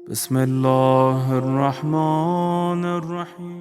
बिस्मिल्लाहिर्रहमानिर्रहीम।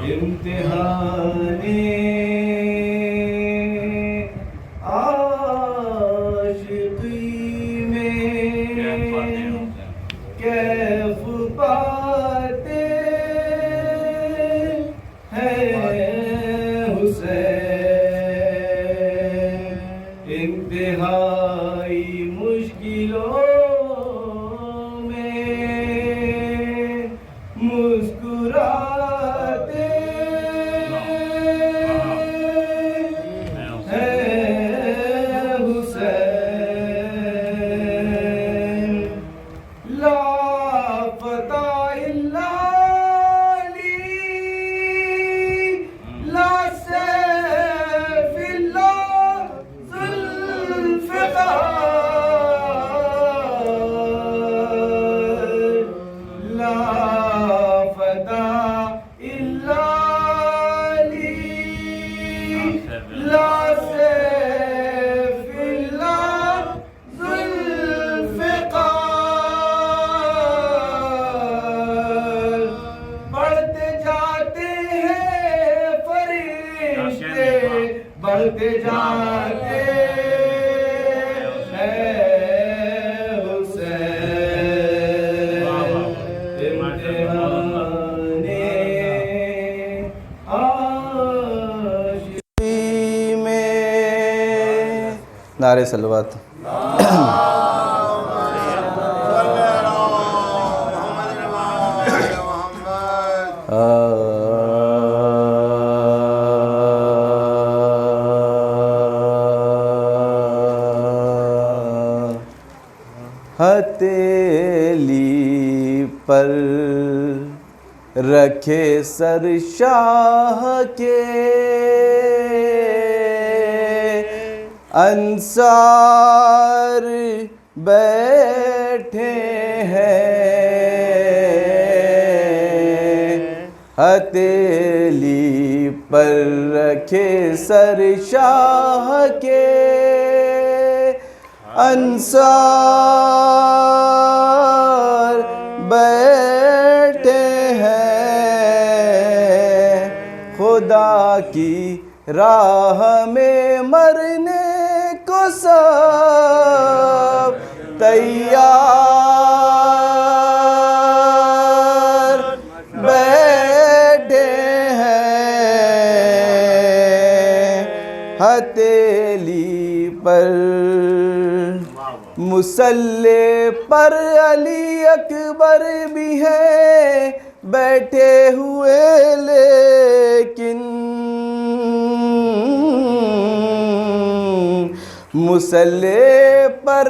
इम्तिहाने आशिकी में कैफ पाते हैं हुसैन। इंतहाई मुश्किलों में मुस्कुराते हैं हुसैन। लापता इल्ला अली, ला सैफ इल्ला ज़ुल्फ़िकार, लापता इल्ला अली, ला सैफ इल्ला ज़ुल्फ़िकार। बढ़ते जाते हैं फरिश्ते, बढ़ते जाते हैं हुसैन। इम्तिहाने आशिकी में। नारे सलवात। हथेली पर रखे सर शाह के अंसार बैठे हैं। हथेली पर रखे सर शाह के अंसार बैठे हैं। खुदा की राह में मरने को सब तैयार बैठे हैं। हथेली पर मुसल्ले पर अली अकबर भी हैं बैठे हुए, लेकिन मुसल्ले पर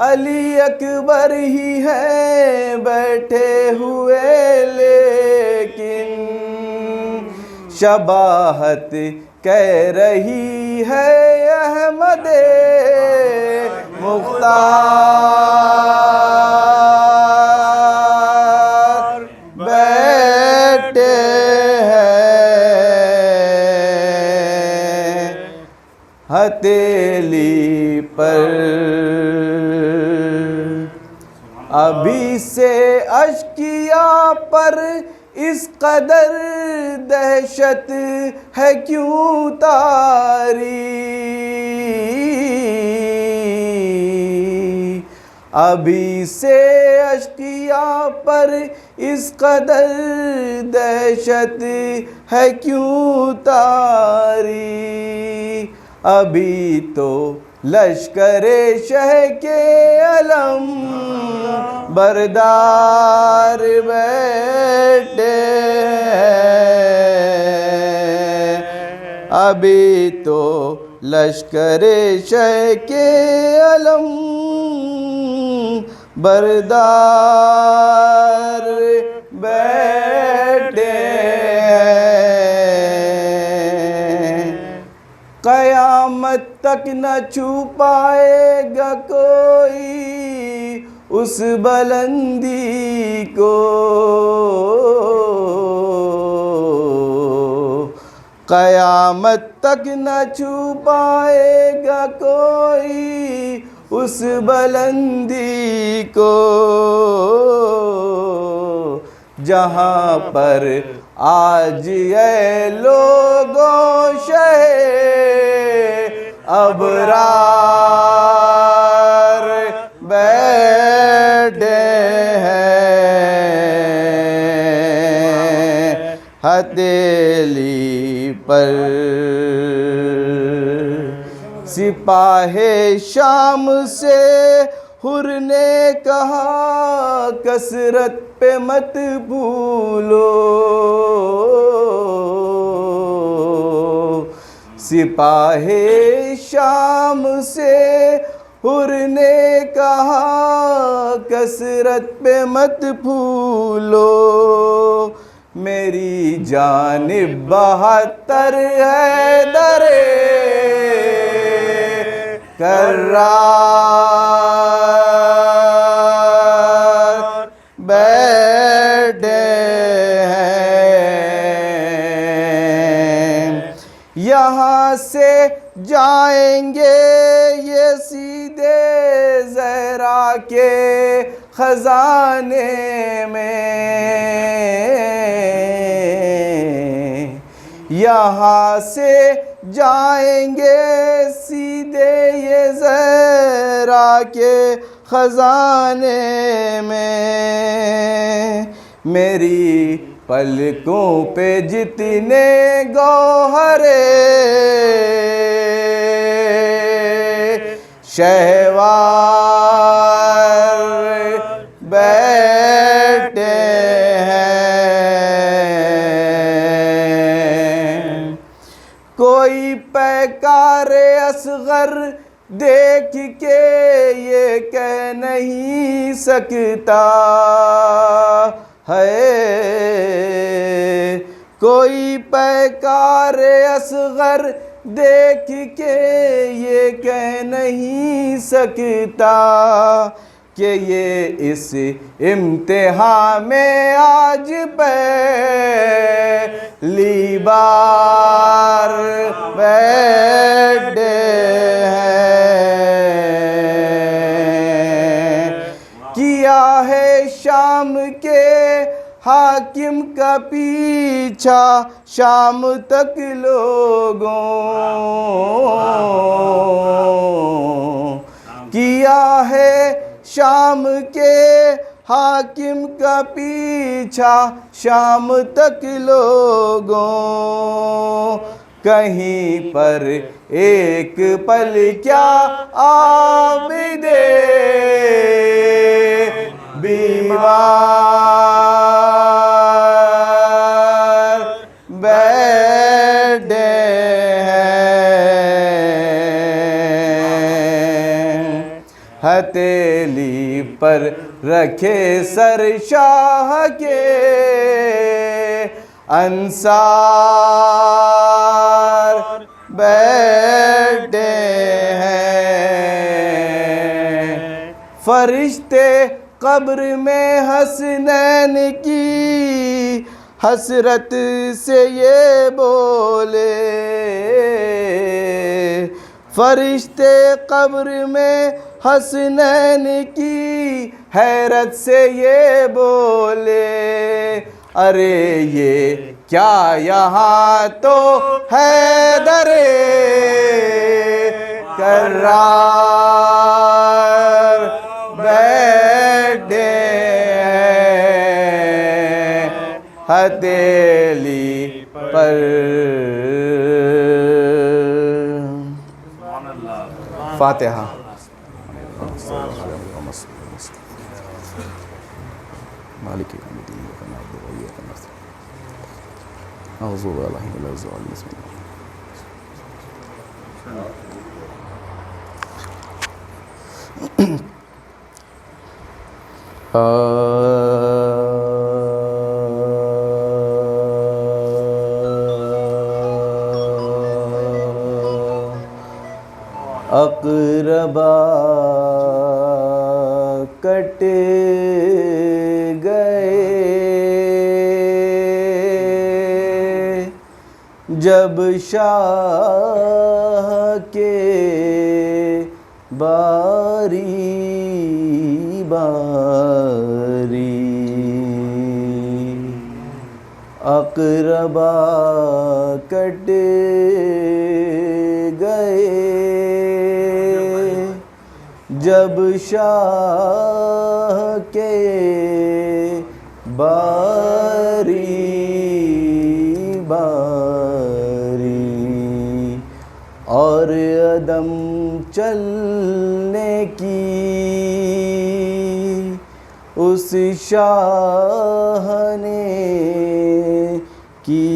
अली अकबर ही हैं बैठे हुए, लेकिन शबाहत कह रही है अहमद मुख्तार बैठे हैं। हथेली पर अभी से अश्किया पर इस कदर दहशत है क्यों तारी। अभी से अश्किया पर इस कदर दहशत है क्यों तारी। अभी तो लश्करे शह के अलम बरदार बैठे हैं। अभी तो लश्करे शह के अलम बरदार बैठे हैं। क़यामत तक न छू पाएगा कोई उस बुलंदी को, क़यामत तक न छू पाएगा कोई उस बुलंदी को, जहाँ पर आज ये लोगों शहे अबरार बैठे हैं। हथेली पर सिपाहे शाम से हुर ने कहा कसरत पे मत भूलो। सिपाहे शाम से हुर ने कहा कसरत पे मत भूलो। मेरी जानिब 72 है दरे कर्रार बैठे हैं। यहाँ से जाएंगे ये सीधे ज़हरा के ख़ज़ाने में। यहाँ से जाएंगे सीधे ये ज़हरा के ख़ज़ाने में। मेरी पलकों पे जितने गौहरे शहवार बैठे हैं। कोई पैकारे असगर देख के ये कह नहीं सकता है। कोई पैकारे असगर देख के ये कह नहीं सकता कि ये इस इम्तिहान में आज पहली बार बैठे हैं। किया है शाम के हाकिम का पीछा शाम तक लोगों। किया है शाम के हाकिम का पीछा शाम तक लोगों। कहीं पर एक पल क्या आबिदे बीमार बैठे हैं। हथेली पर रखे सर शाह के अंसार बैठे हैं। फरिश्ते कब्र में हसनैन की हसरत से ये बोले। फरिश्ते कब्र में हसनैन की हैरत से ये बोले। अरे ये क्या यहाँ तो है दरे कर्रार बैठे हैं। हथेली पर फातिहा। मालिक अक़रबा कट गए जब शाह के बारी बारी। अक़रबा कट गए जब शाह के बारी बारी। और अदम चलने की उस शाह ने की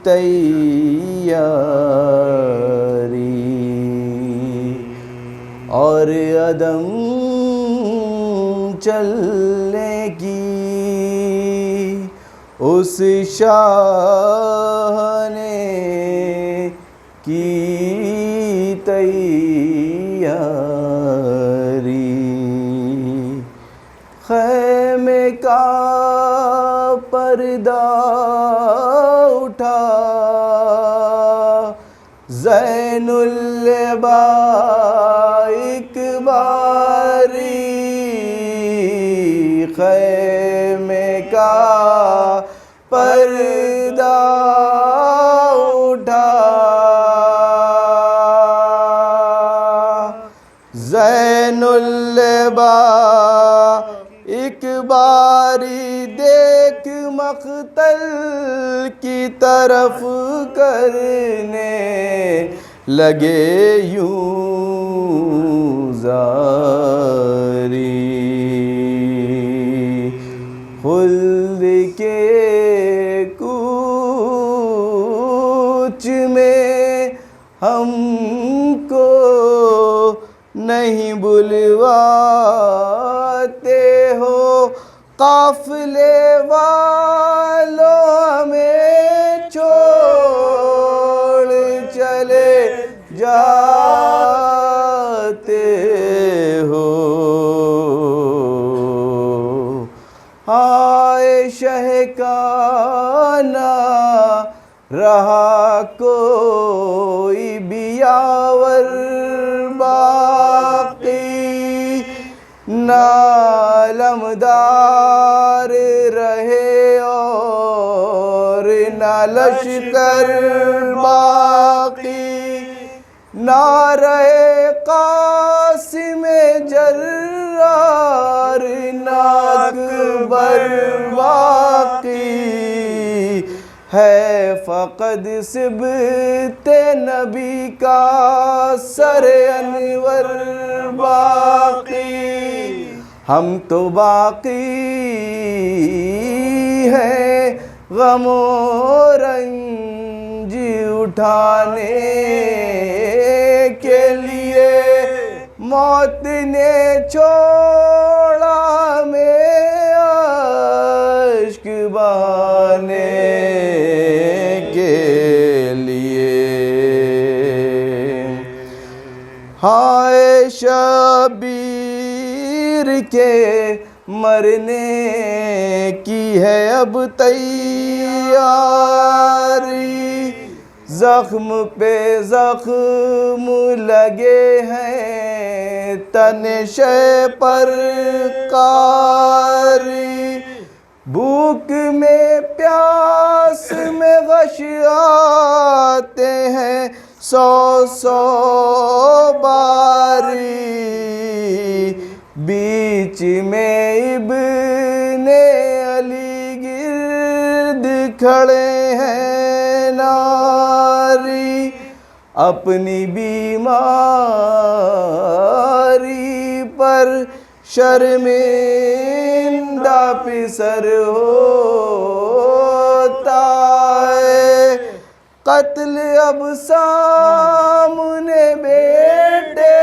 तैयारी। और अदम चलने की उस शाह ने की तैयारी। ख़ैमे का पर्दा उठा ज़ैनुल एक बारी। ख़ैमे का पर्दा उठा ज़ैनुल एक बारी। देख मक़तल की तरफ करने लगे यूं ज़ारी। खुल्द के कूच में हमको नहीं बुलवाते हो। काफ़िले वालों हमें छोड़ चले जाते हो। हाय शहकाना रहा कोई बियावर बाकी। नालमदार रहे और ना लश्कर बाकी। ना रहे कासिम जर्रार ना अकबर बाकी। है फ़क़द सिबते नबी का सर अनवर बाकी। हम तो बाकी हैं गमो रंज उठाने के लिए। मौत ने छोड़ा में अश्क बहाने के लिए। हाय शबीर के मरने की है अब तैयारी। ज़ख्म पे ज़ख्म लगे हैं तनशे पर कारी। भूख में प्यास में गश आते हैं सौ सौ बारी। बीच में इब्ने अली गिर्द खड़े हैं नारी। अपनी बीमारी पर शर्मिंदा पिसर होता है। कत्ल अब सामने बेटे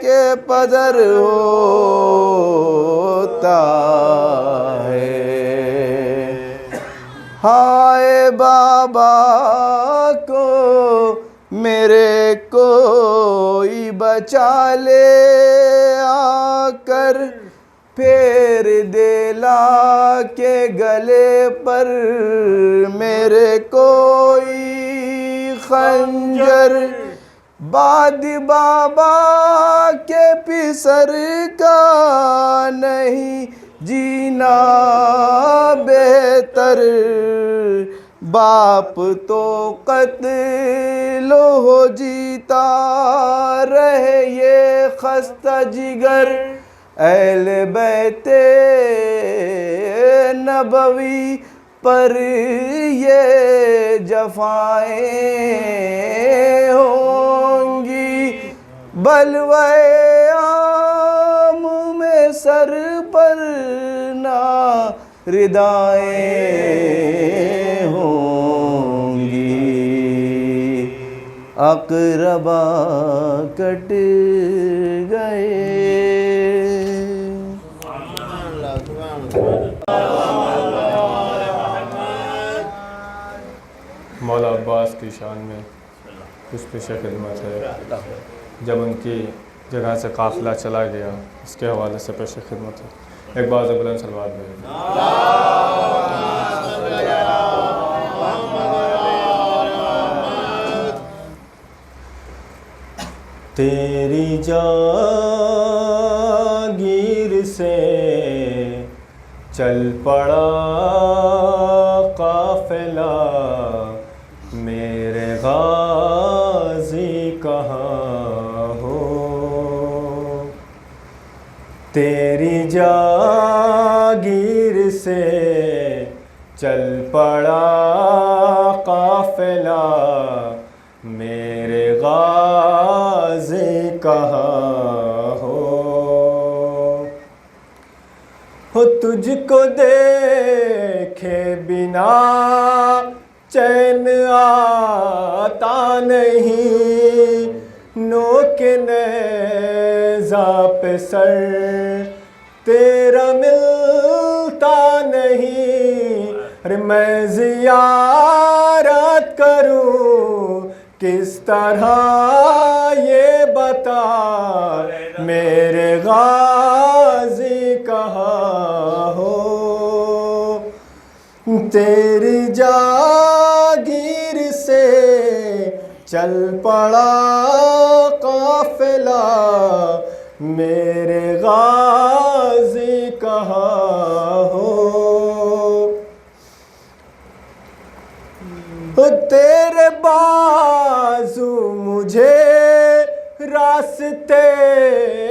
के पदर होता है। हाय बाबा को मेरे कोई बचा ले आकर, फेर देला के गले पर मेरे कोई खंजर। बाद बाबा के पिसर का नहीं जीना बेहतर। बाप तो कत्ल हो जीता रहे ये खस्ता जिगर। अहले बैते नबवी पर ये जफाएं होंगी। बलवाए आम में सर पर ना रिदाएं होंगी। अकरबा कट गए। मौला अब्बास की शान में कुछ पेशा खिदमत है। जब उनकी जगह से काफ़िला चला गया, इसके हवाले से पेशा खिदमत है। एक बार बुलंद सलवात में तेरी जागीर से चल पड़ा काफ़िला, मेरे गाज़ी कहाँ हो। तेरी जागीर से चल पड़ा काफ़िला, मेरे गाज़ी कहाँ हो। तुझको देखे बिना चैन आता नहीं, नोके नेज़ा पे सर तेरा मिलता नहीं। अरे मैं ज़ियारत करूं किस तरह ये बता, मेरे गाज़ी कहाँ हो। तेरी जागीर से चल पड़ा काफ़िला, मेरे गाज़ी कहाँ हो। तेरे बाजू मुझे रास्ते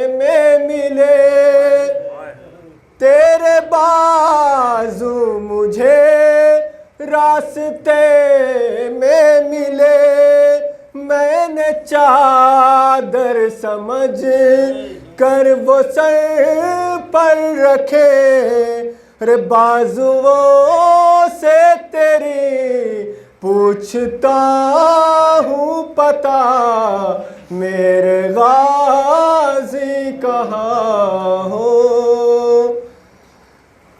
में मिले, तेरे बाजू मुझे रास्ते में मिले। मैंने चादर समझ कर वो सर पर रखे, रे बाजुओं से तेरी पूछता हूँ पता, मेरे गाज़ी कहाँ हो।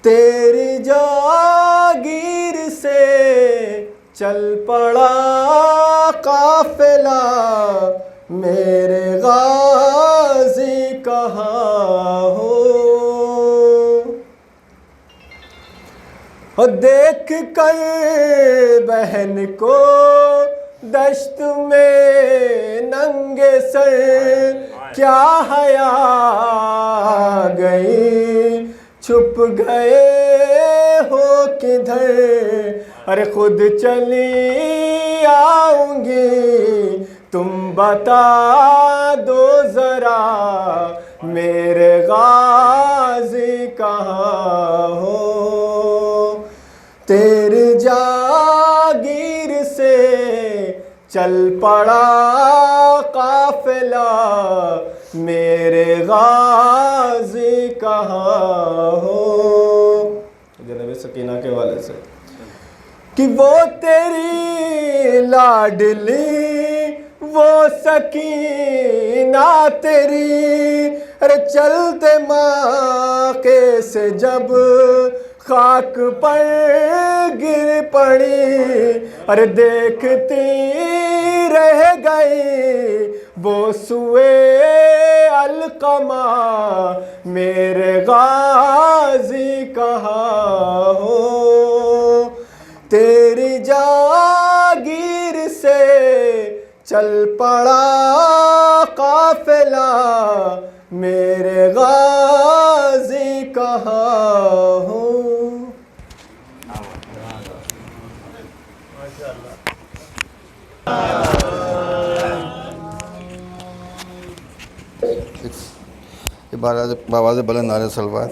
तेरी जागीर से चल पड़ा काफ़िला, मेरे गाज़ी कहाँ हो। देख कर बहन को दश्त में नंगे सर, क्या हया गई, छुप गए हो किधर। अरे खुद चली आऊंगी, तुम बता दो ज़रा, मेरे गाज़ी कहाँ हो। तेरी जागीर से चल पड़ा काफिला मेरे गाजी कहाँ हो। जनाब सकीना के वाले से कि वो तेरी लाडली वो सकीना तेरी, अरे चलते माके से जब खाक पर गिर पड़ी, अरे देखती रह गई वो सुए अलकमा मेरे गाजी कहाँ हो। तेरी जागीर से चल पड़ा काफिला मेरे गाजी कहाँ हो। बाबा से बुलंद नारे सलवात।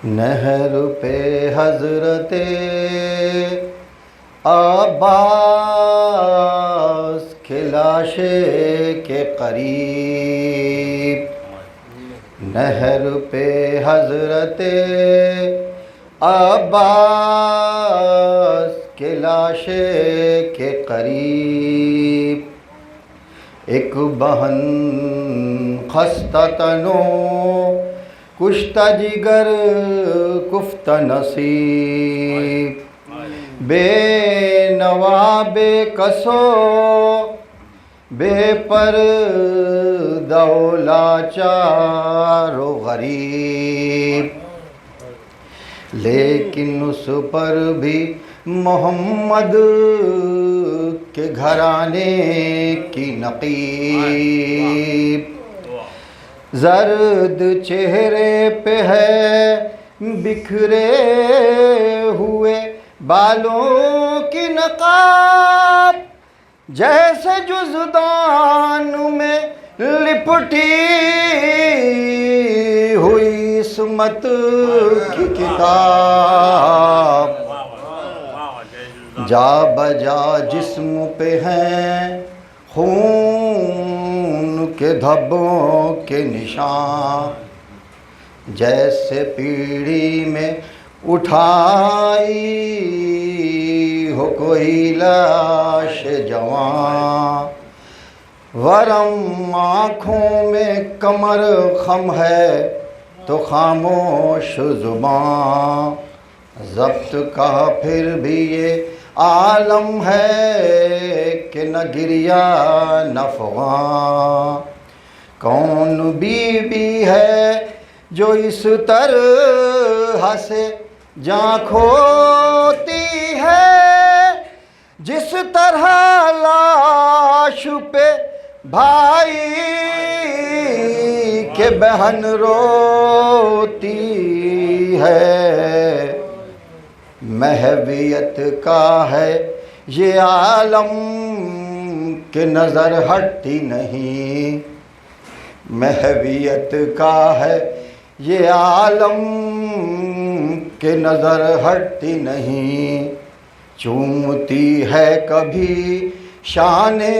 नहर पे हजरते अब्बास खिलाशे के करीब, नहर पे हजरते अब्बास के लाशे के करीब, एक बहन खस्ता तनो कुश्ता जिगर कुफ्ता नसीब, बेनवा बेकसो बेपर दौला चारो गरीब, लेकिन उस पर भी मोहम्मद के घराने की नकीब, जर्द चेहरे पे है बिखरे हुए बालों की नकाब, जैसे जुज़दान में लिपटी हुई इस्मत की किताब, जा बजा जिस्म पे हैं खून के धब्बों के निशान, जैसे पीढ़ी में उठाई हो कोई लाश जवान, वरम आँखों में कमर खम है तो खामोश ज़ुबान, ज़ब्त का फिर भी ये आलम है कि न गिरिया न फ़ग़ां, कौन बीबी है जो इस तरह से जाँ खोती है, जिस तरह लाश पे भाई के बहन रोती है। महवियत का है ये आलम के नज़र हटती नहीं, महवियत का है ये आलम के नज़र हटती नहीं, चूमती है कभी शाने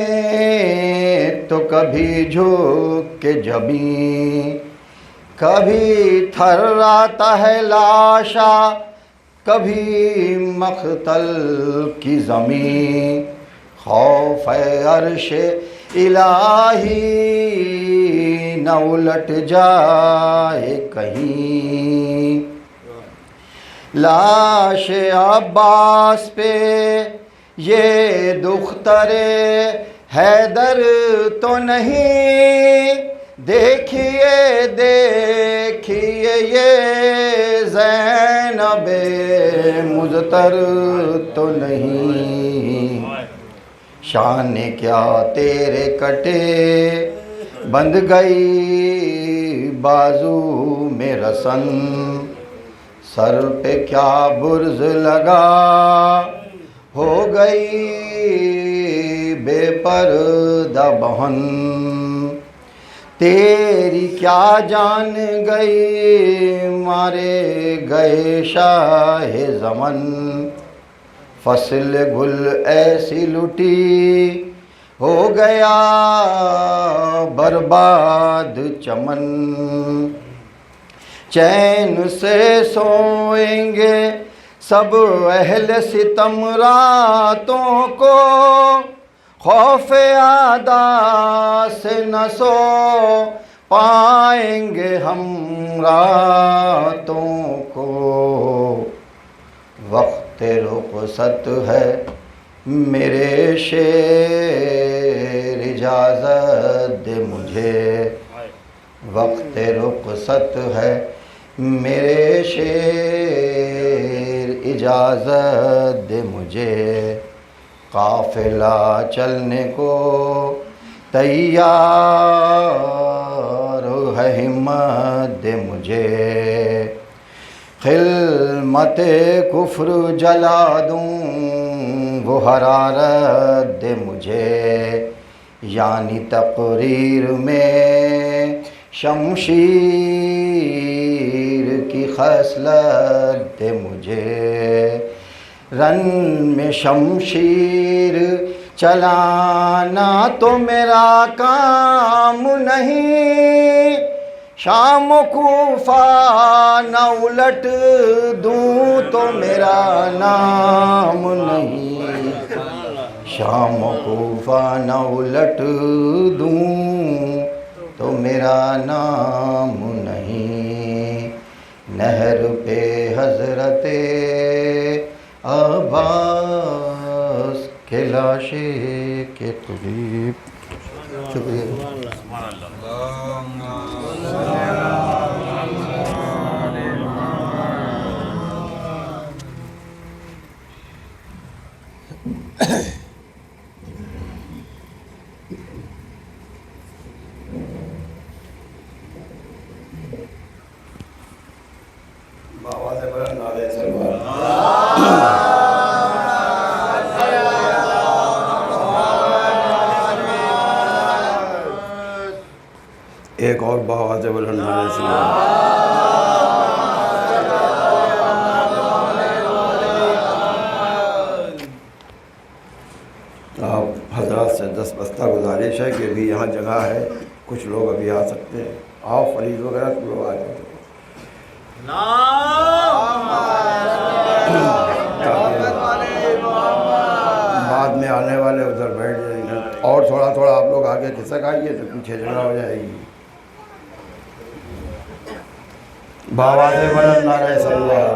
तो कभी झुक के जबीं, कभी थर्राता है लाशा कभी मख्तल की ज़मीं, खौफ अर्श इलाही न उलट जाए कहीं, लाश अब्बास पे ये दुख्तरे हैदर तो नहीं, देखिए देखिए ये ज़ैनबे मुज़तर तो नहीं, शान क्या तेरे कटे बंध गई बाजू में रसन, सर पे क्या बुर्ज लगा हो गई बेपर्दा बहन, तेरी क्या जान गई मारे गए शाहे ज़मन, फसल गुल ऐसी लुटी हो गया बर्बाद चमन। चैन से सोएंगे सब अहले सितम रातों को, खौफ आदा से न सो पाएंगे हम रातों को। वक्त रुख़सत है मेरे शेर इजाज़त दे मुझे, वक्त रुख़सत है मेरे शेर इजाज़त दे मुझे। काफ़िला चलने को तैयार है हिम्मत दे मुझे। खिलमत कुफ्र जला दूँ वो हरारत दे मुझे, यानी तकरीर में शमशीर की खसलत दे मुझे। रन में शमशीर चलाना तो मेरा काम नहीं, शाम कूफा न उलट दूँ तो मेरा नाम नहीं, शाम कूफा न उलट दूँ तो मेरा नाम नहीं। नहर पे हज़रते अब्बास के लाशे के करीब। शुक्रिया। बाबा से बड़ा नारे एक और बाबा से बड़ा नारे आप हजरात से 10 बस्ता गुजारिश है कि अभी यहाँ जगह है, कुछ लोग अभी आ सकते हैं। आओ फरीद वगैरह तो लोग आ जाते हैं। बाद में आने वाले उधर बैठ जाएंगे और थोड़ा थोड़ा आप लोग आगे खिसक आइए तो पीछे जगह हो जाएगी। बाबा से बड़ा नारे सल्लल्लाहु।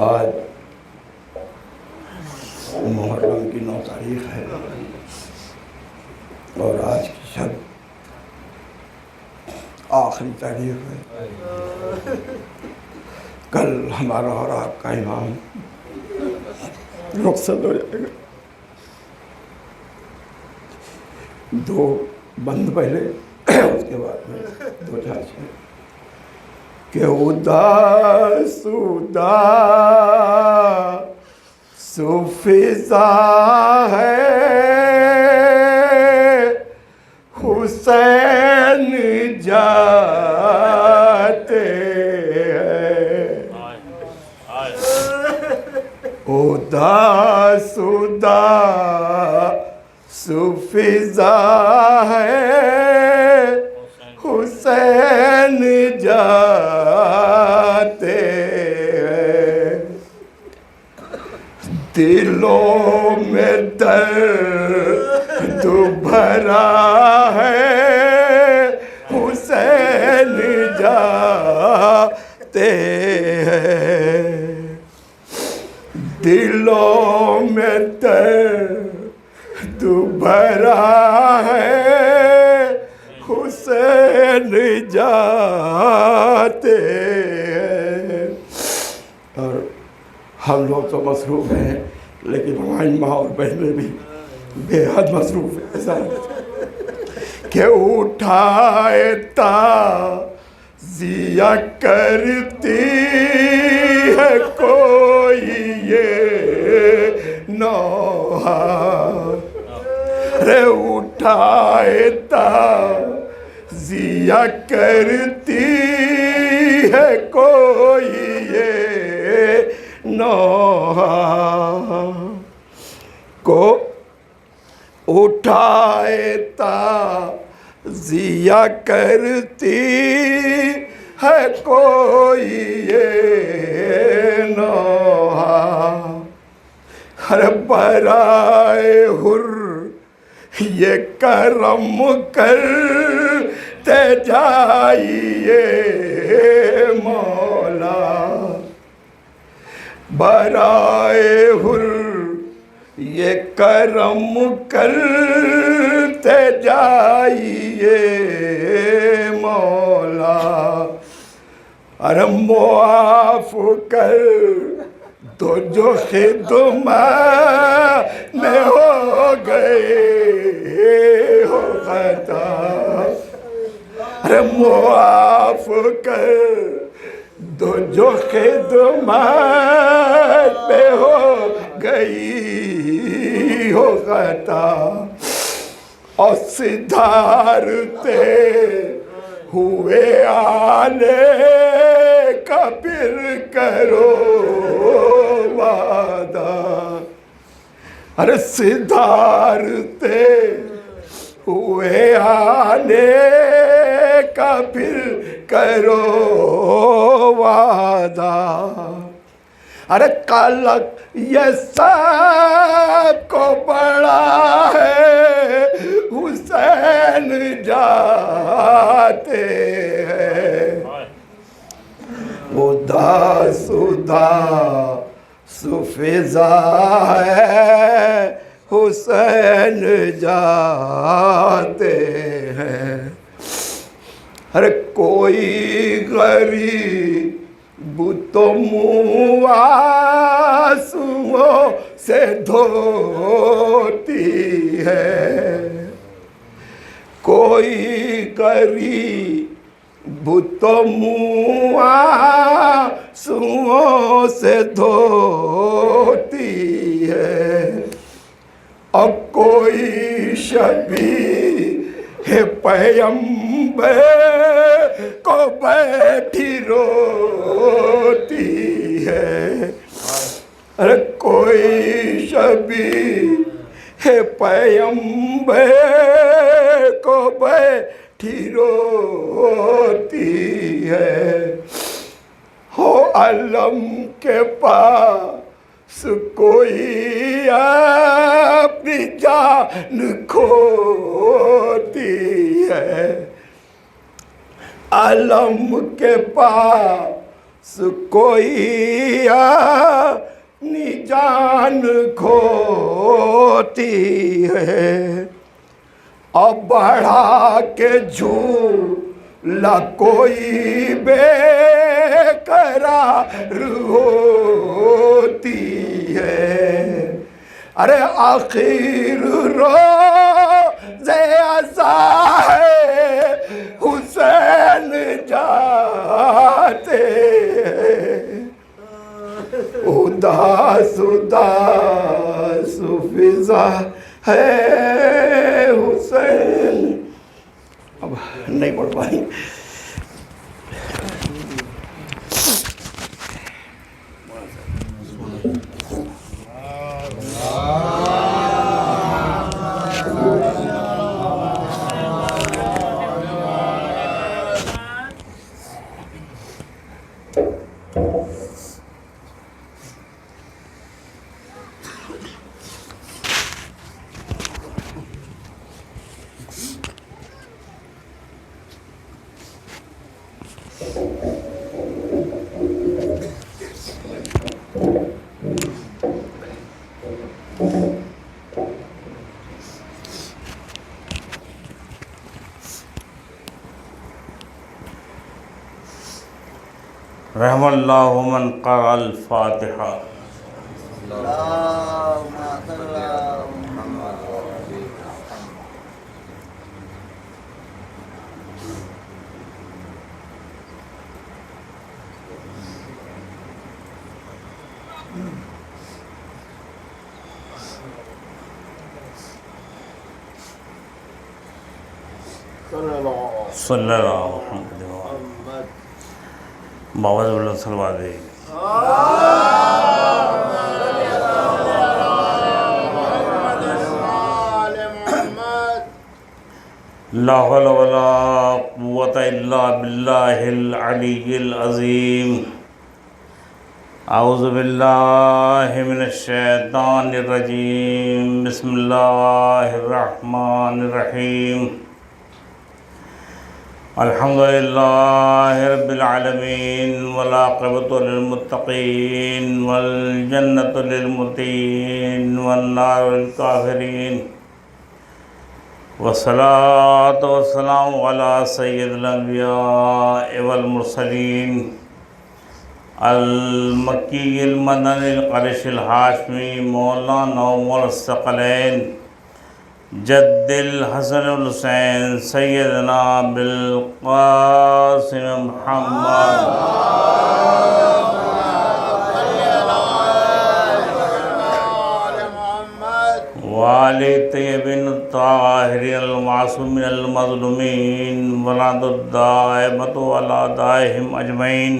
आज मुहर्रम की 9 तारीख है और आज की शब आखिरी तारीख है। कल हमारा और आपका इमाम रुखसत हो जाएगा। 2 बंद पहले उसके बाद में 2 झांसे के उदास सुफिजा है हुसैन जाते हैं। उदास सुफिजा है हुसैन जाते हैं। दिलों में दर्द भरा है हुसैन जाते हैं। दिलों में दर्द भरा है हुसैन जाते हैं। और हम लोग तो मसरूफ़ हैं, लेकिन हमारी माँ और बहनें भी बेहद मसरूफ़ है। ऐसा कि उठाए ताज़िया करती है कोई ये नौहा रे उठाए ताज़िया करती है कोई ये नौहा को उठाए ताज़िया करती है कोई ये नौहा हर बराए हुर ये करम करते जाइए मौला बराए हुर ये करम करते जाइए मौला अरे मुआफ कर तो जो खिदमत में हो गए हो खता अरे मुआफ कर दो जो खिदमत में हो गई हो खता और सिधारते हुए आने का फिर करो वादा अरे सिधारते हुए आने का फिर करो वादा अरे कालक ये सब को बड़ा है हुसैन जाते हैं उदास सुफिजा है हुसैन जाते हैं अरे कोई गरीब तो मुँह आंसुओं से धोती है कोई गरीब तो मुँह आंसुओं से धोती है अब कोई शबी है पैगंबर को बैठी रोती है अरे कोई शबी है पैगंबर को बैठी रोती है हो अलम के पास कोई अपनी जान खोती है अलम के पास कोई अपनी जान खोती है अब बढ़ा के झूला कोई बेकरार होती है अरे आखिर रोज़े अज़ा है हुसैन जाते उदास उदास फिजा है हुसैन अब नहीं पढ़ पाएंगे रहमल्लाहु मन क़रअल फ़ातिहा। सल्लल्लाहु अलैहि वसल्लम। बाबा से सलवा दे। ला हौला वला कुव्वता इल्ला बिल्लाहिल अलिय्यिल अज़ीम। औज़ु बिल्लाहि मिनश शैतानिर रजीम। बिस्मिल्लाहिर रहमानिर रहीम। अल्हम्दुलिल्लाहि रब्बिल आलमीन वल आक़िबतु लिल मुत्तक़ीन वल जन्नतु लिल मुत्क़ीन वन नारु लिल काफ़िरीन। वस्सलातु वस्सलामु अला सय्यिदिल अंबिया वल मुरसलीन अल मक्कील मदनिल क़ुरैशिल हाशमी मौलाना वल सकलैन जद्दिल हसन वल हुसैन सैयदना बिल क़ासिम मुहम्मद वाले तय्यबिन ताहिरिल मासूमिल मज़लूमीन वलादुद्दाइमतु अला दाइहिम अजमईन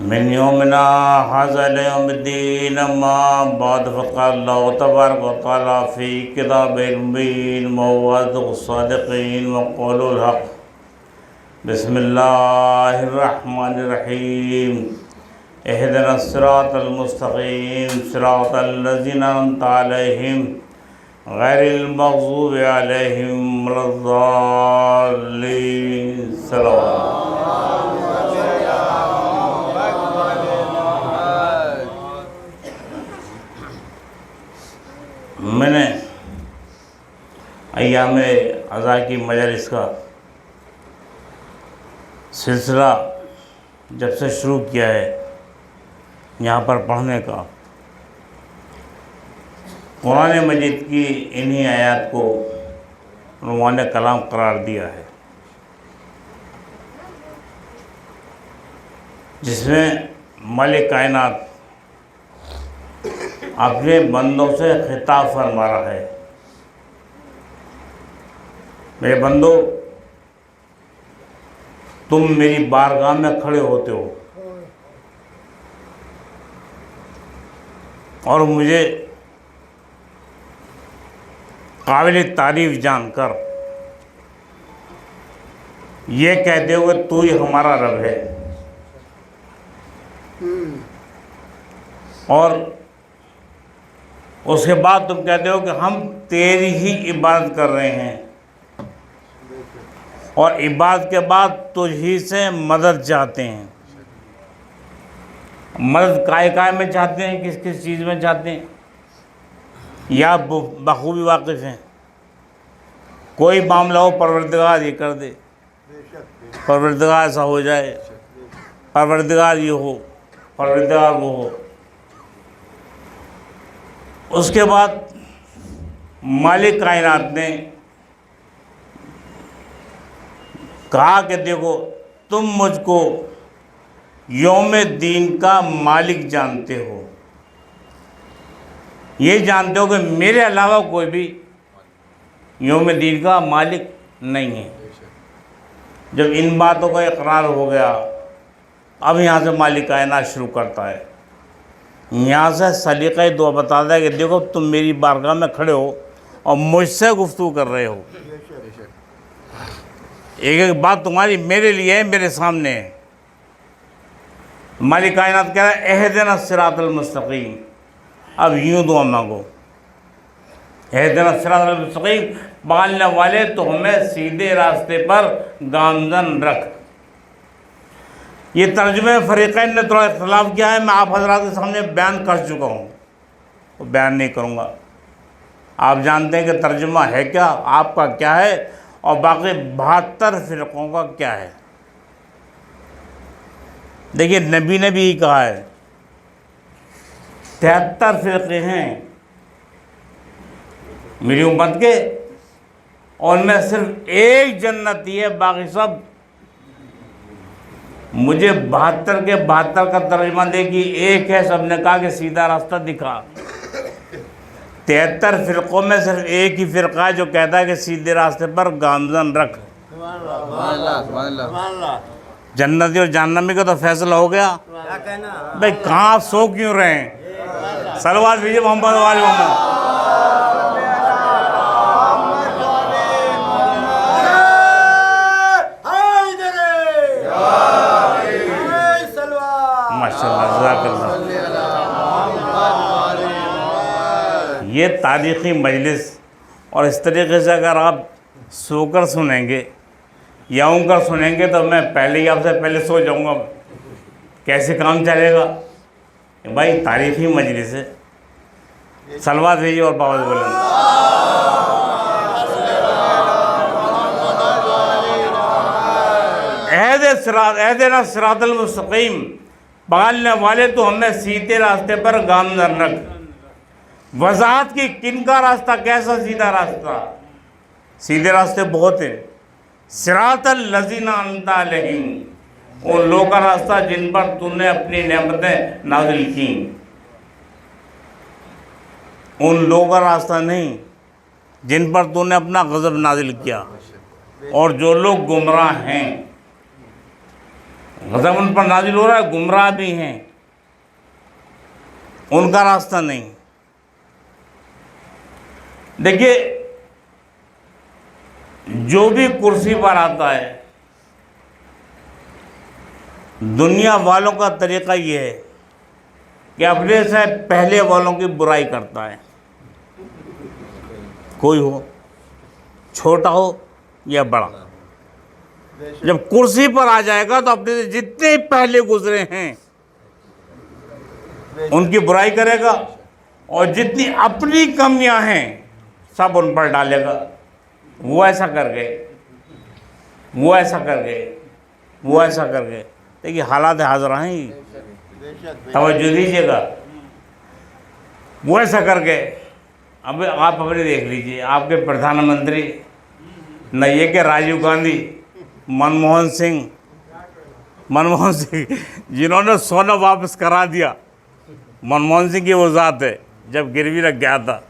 मिन यौमिना हाज़ा इला यौमिद्दीन। अम्मा बाद फ़क़ालल्लाहु तबारक व तआला फ़ी किताबिल मुबीन मौइज़तुस सादिक़ीन व क़ौलुल हक़। बिस्मिल्लाहिर रहमानिर रहीम। इहदिनस सिरातल मुस्तक़ीम सिरातल लज़ीना अनअमता अलैहिम गैरिल मग़ज़ूबि अलैहिम वलद्दाल्लीन। सल्लल्लाहु मैंने अय्याम अज़ा की मजलिस का सिलसिला जब से शुरू किया है यहाँ पर पढ़ने का, कुरान मजीद की इन्हीं आयत को उन्होंने कलाम करार दिया है, जिसमें मालिक कायनात अपने बंदों से खिताब फरमा रहा है। मेरे बंदो, तुम मेरी बारगाह में खड़े होते हो और मुझे काबिल तारीफ जानकर ये कहते हो कि तू ही हमारा रब है, और उसके बाद तुम कहते हो कि हम तेरी ही इबादत कर रहे हैं, और इबादत के बाद तुझ ही से मदद चाहते हैं। मदद काय में चाहते हैं, किस किस चीज़ में चाहते हैं, या बखूबी वाकिफ़ हैं। कोई मामला हो, परवरदिगार ये कर दे, परवरदिगार ऐसा हो जाए, परवरदिगार ये हो, परवरदिगार वो हो। उसके बाद मालिक कायनात ने कहा कि देखो, तुम मुझको यौम दीन का मालिक जानते हो, ये जानते हो कि मेरे अलावा कोई भी यौम दीन का मालिक नहीं है। जब इन बातों का इकरार हो गया, अब यहाँ से मालिक कायनात शुरू करता है। यहाँ से सलीक़ा दुआ बताता है कि देखो, तुम मेरी बारगाह में खड़े हो और मुझसे गुफ्तगू कर रहे हो, एक एक बात तुम्हारी मेरे लिए है, मेरे सामने है। मालिक कायनात कह रहा है इहदिना सिरातल मुस्तक़ीम। अब यूँ दुआ मांगो, इहदिना सिरातल मुस्तक़ीम, पालने वाले तो हमें सीधे रास्ते पर गामज़न रख। ये तर्जुमे फ़रीक़ैन ने थोड़ा इख्तिलाफ़ किया है, मैं आप हज़रात के सामने बयान कर चुका हूँ, तो बयान नहीं करूँगा। आप जानते हैं कि तर्जुमा है क्या, आपका क्या है, और बाकी 72 फ़िरक़ों का क्या है। देखिए, नबी ने भी यही कहा है, 73 फ़िरक़े हैं मेरी उम्मत के, और मैं सिर्फ एक जन्नती है, बाकी सब मुझे 72 के 72 का तर्जुमा दे कि एक है। सबने कहा कि सीधा रास्ता दिखा। 73 फ़िरक़ों में सिर्फ एक ही फ़िरक़ा है जो कहता है कि सीधे रास्ते पर गामज़न रख। जन्नती और जहन्नमी का तो फैसला हो गया। भाई कहाँ आप सो क्यों रहे हैं? सलवात भेजिए मोहम्मद वाले मोहम्मद। ये तारीख़ी मजलिस, और इस तरीके से अगर आप सोकर सुनेंगे या उनकर सुनेंगे तो मैं पहले ही आपसे पहले सो जाऊंगा, कैसे काम चलेगा भाई। तारीख़ी मजलिस है। सलवात भेजिए और बाबा बोलें। एहदिना सिरातल मुस्तकीम, पालने वाले तो हमें सीधे रास्ते पर गामज़न रख। वज़ाहत की किन का रास्ता, कैसा सीधा रास्ता? सीधे रास्ते बहुत हैं। सिरातल लज़ीना अनअमता अलैहिम, उन लोगों का रास्ता जिन पर तूने अपनी नेमतें नाज़िल की। उन लोगों का रास्ता नहीं जिन पर तूने अपना गज़ब नाज़िल किया। और जो लोग गुमराह हैं, गज़ब उन पर नाज़िल हो रहा है, गुमराह भी हैं, उनका रास्ता नहीं। देखिए, जो भी कुर्सी पर आता है, दुनिया वालों का तरीक़ा ये है कि अपने से पहले वालों की बुराई करता है। कोई हो, छोटा हो या बड़ा, जब कुर्सी पर आ जाएगा तो अपने से जितने पहले गुजरे हैं उनकी बुराई करेगा, और जितनी अपनी कमियां हैं सब उन पर डालेगा। वो ऐसा कर गए, वो ऐसा कर गए, वो ऐसा कर गए। देखिए हालात हाज़िर हैं, तवज्जो दीजिएगा। वो ऐसा कर गए। अब आप अपने देख लीजिए, आपके प्रधानमंत्री न ये कि राजीव गांधी, मनमोहन सिंह जिन्होंने सोना वापस करा दिया। मनमोहन सिंह की वो ज़ात है जब गिरवी रख गया था।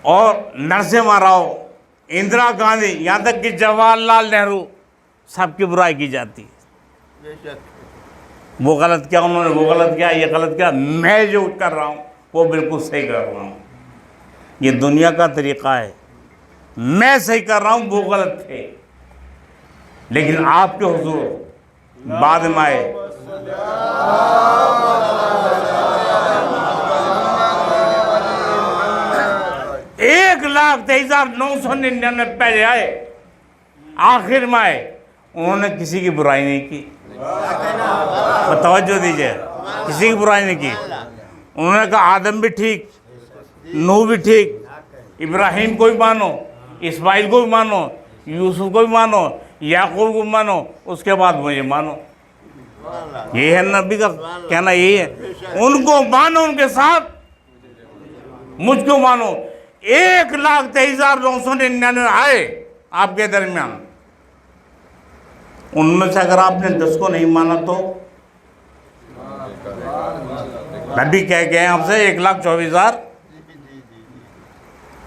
और नरसिम्हा राव, इंदिरा गांधी, यहाँ तक कि जवाहरलाल नेहरू, सबकी बुराई की जाती है। वो गलत किया उन्होंने, वो गलत किया, ये गलत किया। मैं जो कर रहा हूँ वो बिल्कुल सही कर रहा हूँ। ये दुनिया का तरीक़ा है। मैं सही कर रहा हूँ, वो गलत थे। लेकिन आपके हुजूर बाद में आए, 1,23,999 पहले आए, आखिर में आए, उन्होंने किसी की बुराई नहीं की। तवज्जो दीजिए, किसी की बुराई नहीं की। उन्होंने कहा आदम भी ठीक, नूह भी ठीक, इब्राहिम को भी मानो, इस्माइल को भी मानो, यूसुफ को भी मानो, याकूब को मानो, उसके बाद मुझे मानो। ये है नबी का कहना, यही है। उनको मानो, उनके साथ मुझको मानो। 1,23,999 आए आपके दरमियान, उनमें से अगर आपने 10 को नहीं माना तो नबी कह गए आपसे 1,24,000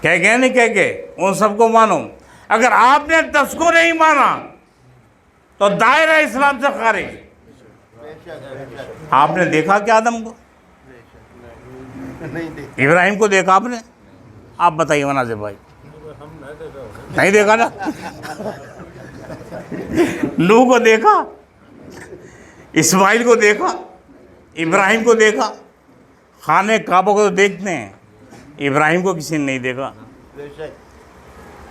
कह गए, नहीं कह गए, उन सबको मानो। अगर आपने 10 को नहीं माना तो दायरा इस्लाम से खारिज। आपने देखा क्या आदम को, इब्राहिम को देखा आपने? आप बताइए वना से भाई, नहीं देखा ना? नूह को देखा, इस्माइल को देखा, इब्राहिम को देखा। खाने काबा को तो देखते हैं, इब्राहिम को किसी ने नहीं देखा।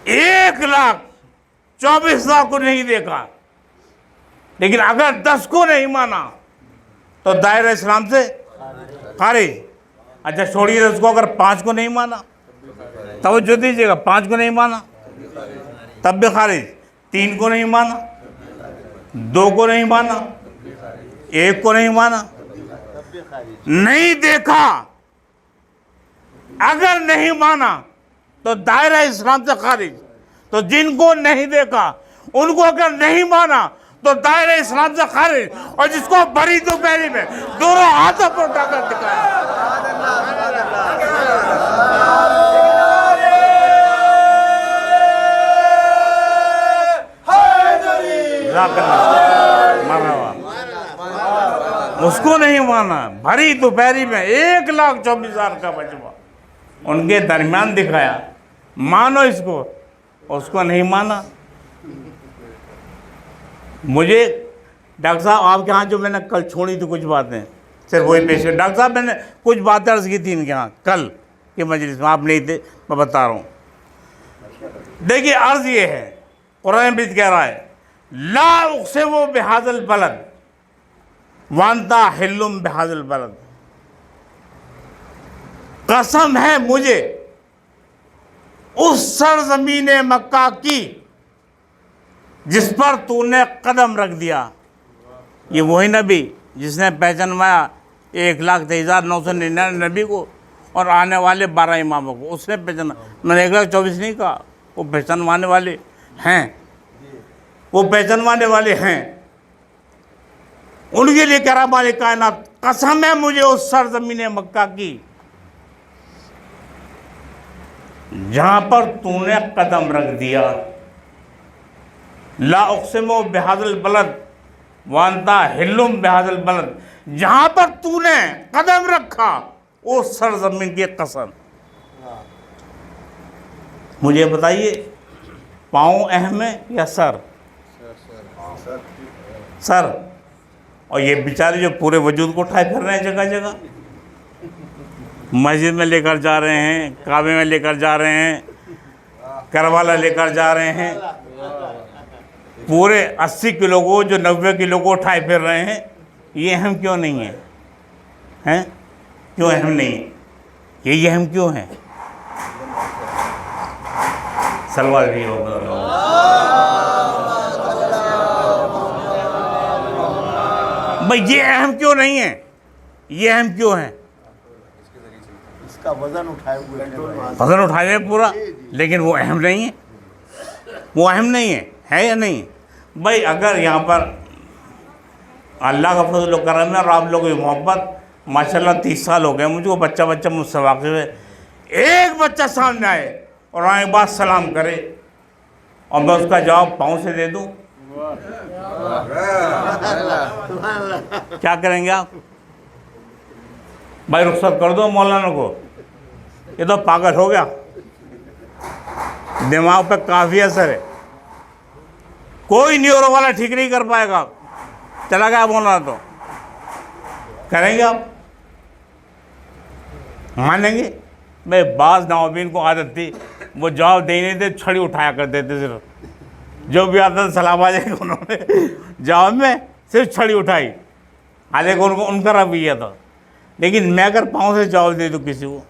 1,24,000 को नहीं देखा। लेकिन अगर 10 को नहीं माना तो दायरा इस्लाम से खारिज। अच्छा छोड़िए 10 को, अगर 5 को नहीं माना, तवज्जो दीजिएगा, 5 को नहीं माना तब भी खारिज। 3 को नहीं माना, 2 को नहीं माना, 1 को नहीं माना, नहीं देखा, अगर नहीं माना तो दायरा इस्लाम से खारिज। तो जिनको नहीं देखा, उनको अगर नहीं माना तो दायरा इस्लाम से खारिज। और जिसको बड़ी दोपहरी में दोनों हाथों पर उठाकर दिखाया, मरहबा। उसको नहीं माना। भरी दोपहरी में 1,24,000 का बचवा उनके दरमियान दिखाया, मानो इसको, उसको नहीं माना। मुझे डॉक्टर साहब आपके यहाँ जो मैंने कल छोड़ी थी कुछ बातें, सिर्फ वही पेश कर। डॉक्टर साहब मैंने कुछ बातें अर्ज की थी इनके यहाँ कल की मजलिस में, आप नहीं थे, मैं बता रहा हूँ। देखिए अर्ज ये है, कुरान भी कह रहा है, ला उक़सिमु बिहाज़िल बलद वांता हिल्लुम बिहाज़िल बलद। कसम है मुझे उस सरजमीन मक्का की जिस पर तूने कदम रख दिया। ये वही नबी जिसने पहचानवाया 1,23,999 नबी को और आने वाले 12 इमामों को, उसने पहचाना। मैंने 1,24,000 नहीं कहा, वो पहचानवाने वाले हैं, वो पहचानवाने वाले हैं। उनके लिए कह रहा मालिक कायनात, कसम है मुझे उस सरजमीन मक्का की जहां पर तूने कदम रख दिया। ला उक़सिमु बिहाज़िल बलद वांता हिल्लुम बिहाज़िल बलद, जहां पर तूने कदम रखा उस सरजमीन की कसम। मुझे बताइए, पाँव अहम है या सर? सर। और ये बेचारे जो पूरे वजूद को उठाए फिर रहे हैं जगह जगह, मस्जिद में लेकर जा रहे हैं, काबे में लेकर जा रहे हैं, करबला लेकर जा रहे हैं, पूरे 80 किलो को, जो 90 किलो को उठाए फिर रहे हैं। ये अहम क्यों नहीं है? हैं? क्यों अहम नहीं है? ये अहम क्यों है? सलवार भी होगा। भाई ये अहम क्यों नहीं है? ये अहम क्यों है? इसका वजन उठाए हुए, वजन उठाए हुए पूरा, लेकिन वो अहम नहीं है। वो अहम नहीं है या नहीं? भाई अगर यहाँ पर अल्लाह का फजल व करम है और आप लोगों की मोहब्बत, माशाल्लाह 30 साल हो गए मुझको, बच्चा मुझसे वाकिफ़ है, एक बच्चा सामने आए और आए बात सलाम करे और मैं उसका जवाब पाँव से दे दूँ, क्या करेंगे आप? भाई रुख्सत कर दो मौलाना को, ये तो पागल हो गया, दिमाग पे काफ़ी असर है, कोई न्यूरो वाला ठीक नहीं कर पाएगा। चला गया मौलाना तो करेंगे आप? मानेंगे? भाई बाज़ नवाबीन को आदत थी, वो जवाब दे नहीं थे, छड़ी उठाया करते थे, सिर्फ जो भी आता था सलाम आ जाएगा, उन्होंने जवाब में सिर्फ छड़ी उठाई। हालांकि उनको उनका रवैया था। लेकिन मैं अगर पाँव से जवाब दे दूँ किसी को,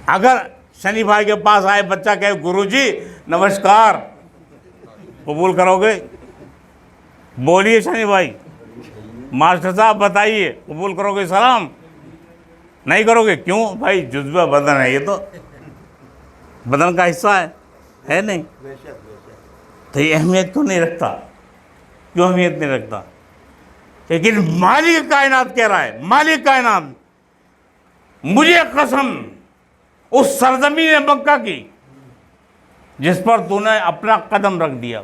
अगर शनि भाई के पास आए बच्चा कहे गुरुजी नमस्कार, कबूल करोगे? बोलिए शनि भाई, मास्टर साहब बताइए, कबूल करोगे सलाम? नहीं करोगे? क्यों भाई? जुज़्वा बदन है, ये तो बदन का हिस्सा है नहीं? तो ये अहमियत क्यों नहीं रखता? क्यों अहमियत नहीं रखता? लेकिन मालिक कायनात कह रहा है, मालिक कायनात, मुझे कसम उस सरजमीन मक्का की जिस पर तूने अपना कदम रख दिया,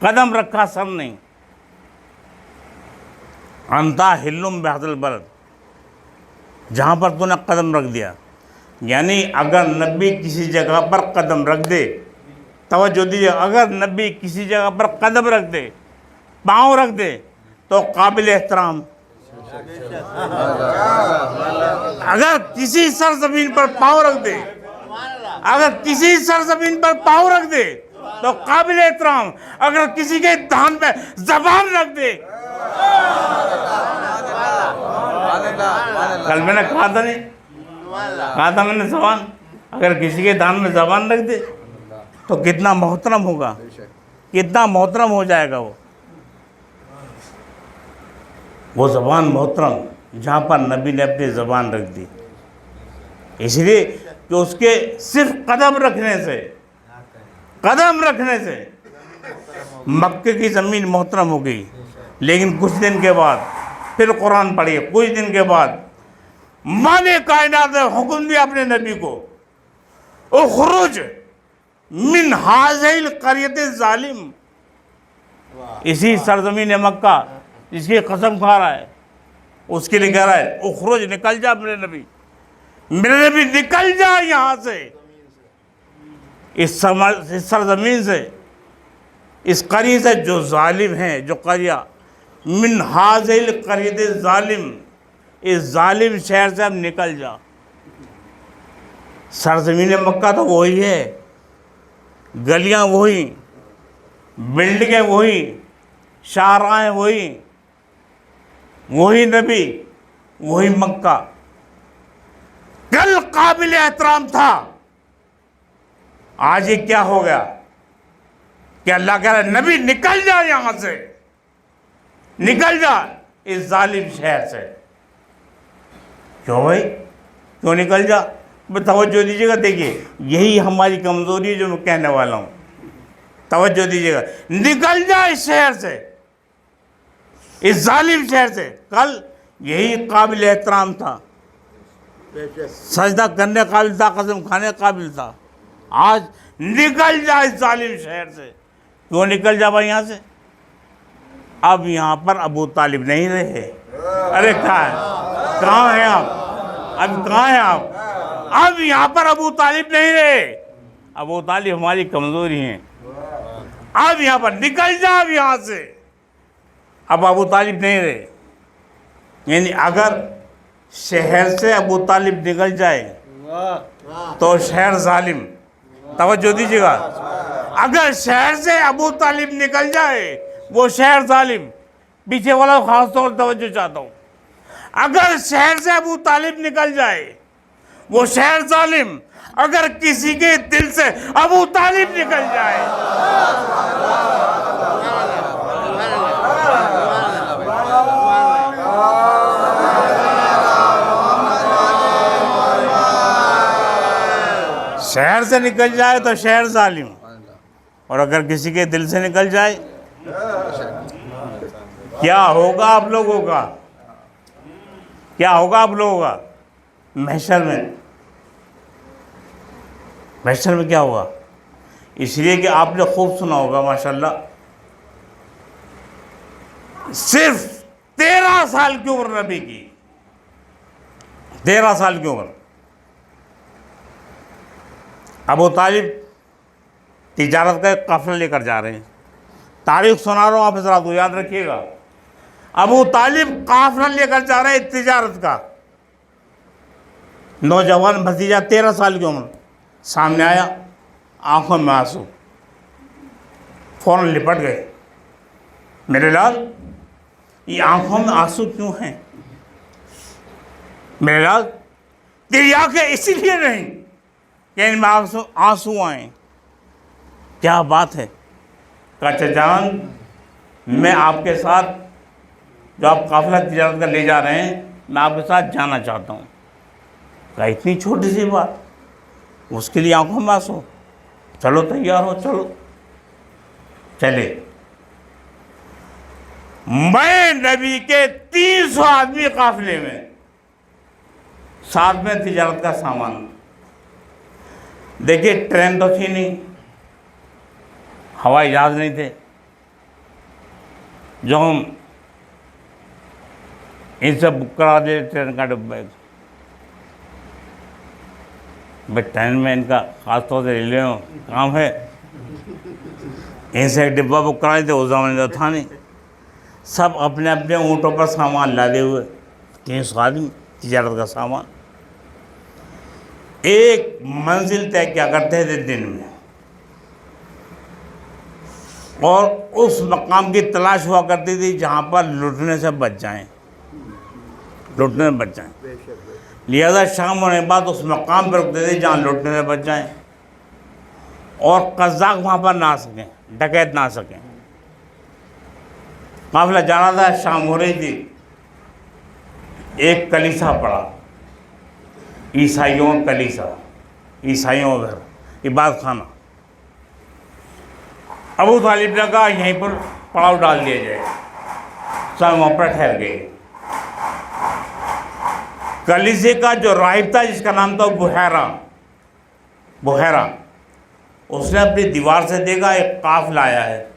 कदम रखा सर नहीं, अंता हिल्लुम बिहाज़िल बलद, जहाँ पर तूने कदम रख दिया। यानी अगर नबी किसी जगह पर कदम रख दे, तवज्जो दीजिए, अगर नबी किसी जगह पर कदम रख दे, पाँव रख दे, तो काबिल एहतराम। अगर किसी सरजमीन पर पाँव रख दे, अगर किसी सरजमीन पर पाँव रख दे तो काबिल एहतराम। अगर किसी के दान पे जबान रख दे, कल मैंने कहा था, नहीं कहा था मैंने जबान, अगर किसी के दान में जबान रख दे तो कितना मोहतरम होगा, कितना मोहतरम हो जाएगा वो ज़बान मोहतरम जहाँ पर नबी ने अपनी ज़बान रख दी। इसलिए कि उसके सिर्फ कदम रखने से मक्के की ज़मीन मोहतरम हो गई। लेकिन कुछ दिन के बाद फिर कुरान पढ़िए, कुछ दिन के बाद मालिक कायनात ने हुक्म दिया अपने नबी को, उखरुज मिन हाज़िल क़रियत ज़ालिम, इसी सरज़मीन मक्का जिसकी कसम खा रहा है, उसके लिए कह रहा है उखरुज, निकल जा मेरे नबी निकल जा यहाँ से, इस सरज़मीन से, इस करी से जो जालिम हैं, जो करिया, मिन हाज़िल क़रियत ज़ालिम, इस जालिम शहर से अब निकल जा। सरज़मीन मक्का तो वही है, गलियाँ वही, बिल्डिंगें वही, शाहराहें वही, वही नबी, वही मक्का। कल काबिल एहतराम था, आज ये क्या हो गया कि अल्लाह कह रहा है नबी निकल जा यहाँ से, निकल जा इस जालिम शहर से। क्यों भाई, क्यों निकल जा? तवज्जो दीजिएगा, देखिए यही हमारी कमज़ोरी है जो मैं कहने वाला हूँ, तवज्जो दीजिएगा। निकल जा इस शहर से, इस जालिम शहर से। कल यही काबिल एहतराम था, सजदा करने काबिल था, कसम खाने काबिल था। आज निकल जा इस जालिम शहर से। क्यों निकल जा भाई यहाँ से? अब यहाँ पर अबू तालिब नहीं रहे। अरे कहाँ हैं आप? अब कहाँ हैं आप? अब यहाँ पर अबू तालिब नहीं रहे। अबू तालिब हमारी कमज़ोरी हैं। अब यहाँ पर निकल जा अब यहाँ से। अब अबू तालिब नहीं रहे। यानी अगर शहर से अबू तालिब निकल जाए तो शहर जालिम, तवज्जो दीजिएगा, अगर शहर से अबू तालिब निकल जाए वो शहर जालिम। पीछे वाला खास तौर तवज्जो चाहता हूँ, अगर शहर से अबू तालिब निकल जाए वो शहर जालिम, अगर किसी के दिल से अबू तालिब निकल जाए शहर से निकल जाए तो शहर जालिम, और अगर किसी के दिल से निकल जाए क्या होगा आप लोगों का? क्या होगा आप लोगों का महशर में? महशर में क्या होगा? इसलिए कि आपने खूब सुना होगा माशाल्लाह, सिर्फ 13 साल की उम्र नबी की, 13 साल की उम्र। अबू तालिब तिजारत का काफिला लेकर जा रहे हैं। तारीख सुना रहा हूँ आप हज़रात को, याद रखिएगा। अबू तालिब काफिला लेकर जा रहे हैं तिजारत का। नौजवान भतीजा 13 साल की उम्र सामने आया, आंखों में आंसू, फौरन लिपट गए। मेरे लाल, ये आंखों में आंसू क्यों हैं? मेरे लाल, तेरी आंखें इसीलिए नहीं कि इनमें आंसू आए। क्या बात है? चाचा जान, मैं आपके साथ, जो आप काफिला तिजारत का ले जा रहे हैं, मैं आपके साथ जाना चाहता हूँ। क्या इतनी छोटी सी बात, उसके लिए आंखों में आंसू? चलो तैयार हो, चलो चले। मैं नबी के 300 आदमी काफिले में, साथ में तिजारत का सामान। देखिए ट्रेन तो थी नहीं, हवाई जहाज़ नहीं थे जो हम इनसे बुक करा दे ट्रेन का डब्बा। भाई ट्रेन में इनका खासतौर से रेलवे में काम है, इनसे एक डिब्बा बुक करा देते, उस ज़माने तो था नहीं। सब अपने अपने ऊँटों पर सामान लादे हुए, 300 आदमी, तिजारत का सामान। एक मंजिल तय क्या करते थे दिन में, और उस मकाम की तलाश हुआ करती थी जहाँ पर लुटने से बच जाएं, लुटने से बच जाएं। लिहाजा शाम होने के बाद उस मकाम पर रुकते थे जहाँ लुटने से बच जाएं, और कज़ाक वहाँ पर ना आ सकें, डकैत ना आ सकें। काफिला जाना था, शाम हो रही थी, एक कलीसा पड़ा, ईसाइयों का कलीसा, ईसाइयों का घर, इबादत खाना। अबू तालिब ने कहा यहीं पर पड़ाव डाल दिया जाए। सब वहाँ पर ठहर गए। कलीसे का जो राहिब था, जिसका नाम था बुहैरा, उसने अपनी दीवार से देखा एक काफिला आया है,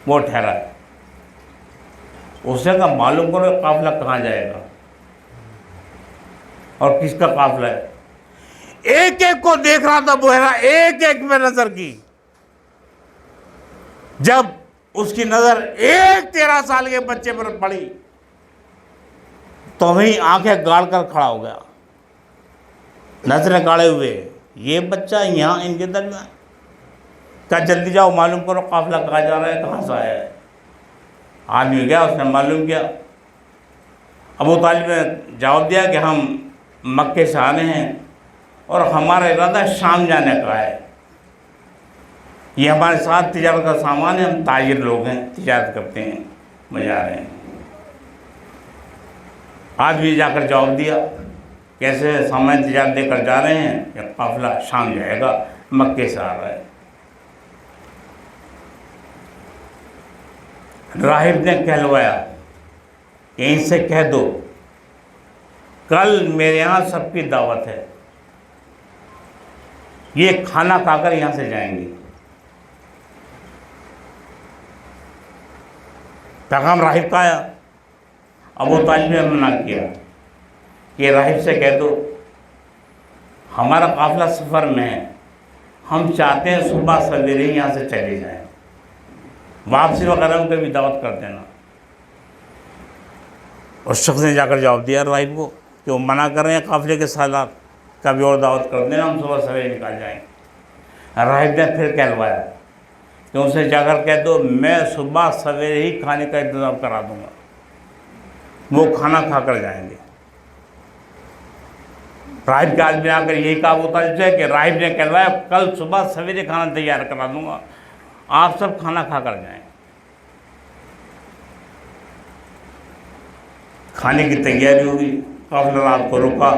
वो ठहरा है। उसने कहा मालूम करो काफिला कहाँ जाएगा और किसका काफिला है। एक एक को देख रहा था बुहैरा, एक एक में नजर की। जब उसकी नजर एक 13 साल के बच्चे पर पड़ी तो वहीं आंखें गाड़ कर खड़ा हो गया, नजरें गाड़े हुए। ये बच्चा यहाँ इनके दरमियान। क्या जल्दी जाओ मालूम करो काफिला कहाँ जा रहा है, कहाँ से आया है। आदमी गया, उसने मालूम किया। अबू तालिब ने जवाब दिया कि हम मक्के से आने हैं और हमारा इरादा शाम जाने का है। ये हमारे साथ तिजारत का सामान है, हम ताजिर लोग हैं, तिजारत करते हैं, मजा आ रहे हैं। आदमी जाकर जवाब दिया कैसे सामान तिजारत देकर जा रहे हैं, या काफिला शाम जाएगा, मक्के से आ रहा है। राहिब ने कहलवाया कि इनसे कह दो कल मेरे यहाँ सबकी दावत है, ये खाना खाकर यहाँ से जाएंगे। पैगाम राहिब का आया। अबू तालिब ने मना किया कि राहिब से कह दो हमारा काफिला सफ़र में है, हम चाहते हैं सुबह सवेरे ही यहाँ से चले जाएं, वापसी वगैरह में भी दावत कर देना। उस शख्स ने जाकर जवाब दिया राहिब को कि वो मना कर रहे हैं काफिले के सालात, कभी और दावत कर देना, हम सुबह सवेरे निकाल जाएंगे। राहिब ने फिर कहलवाया कि उनसे जाकर कह दो मैं सुबह सवेरे ही खाने का इंतज़ाम करा दूंगा, वो खाना खाकर जाएंगे। राहिब के आदमी आकर यही कहा अबू तालिब से कि राहिब ने कहलवाया कल सुबह सवेरे खाना तैयार करा दूंगा, आप सब खाना खाकर जाएं। खाने की तैयारी हुई, काफिला रात को रुका,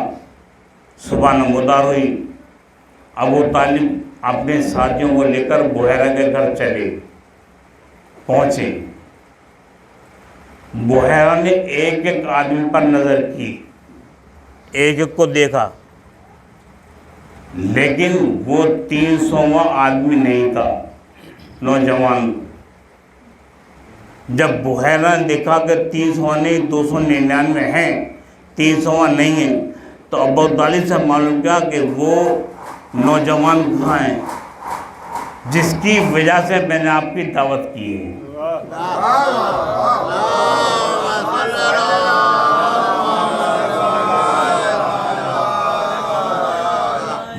सुबह नमोदार हुई। अबू तालिब अपने साथियों को लेकर बुहैरा के घर चले पहुँचे। बुहैरा ने एक एक आदमी पर नज़र की, एक एक को देखा, लेकिन वो 300वां आदमी नहीं था, नौजवान। जब बुहैरा ने देखा कि 300 नहीं 299 हैं, 300वां नहीं है, तो अबू तालिब से मालूम किया कि वो नौजवान कहाँ हैं जिसकी वजह से मैंने आपकी दावत की है।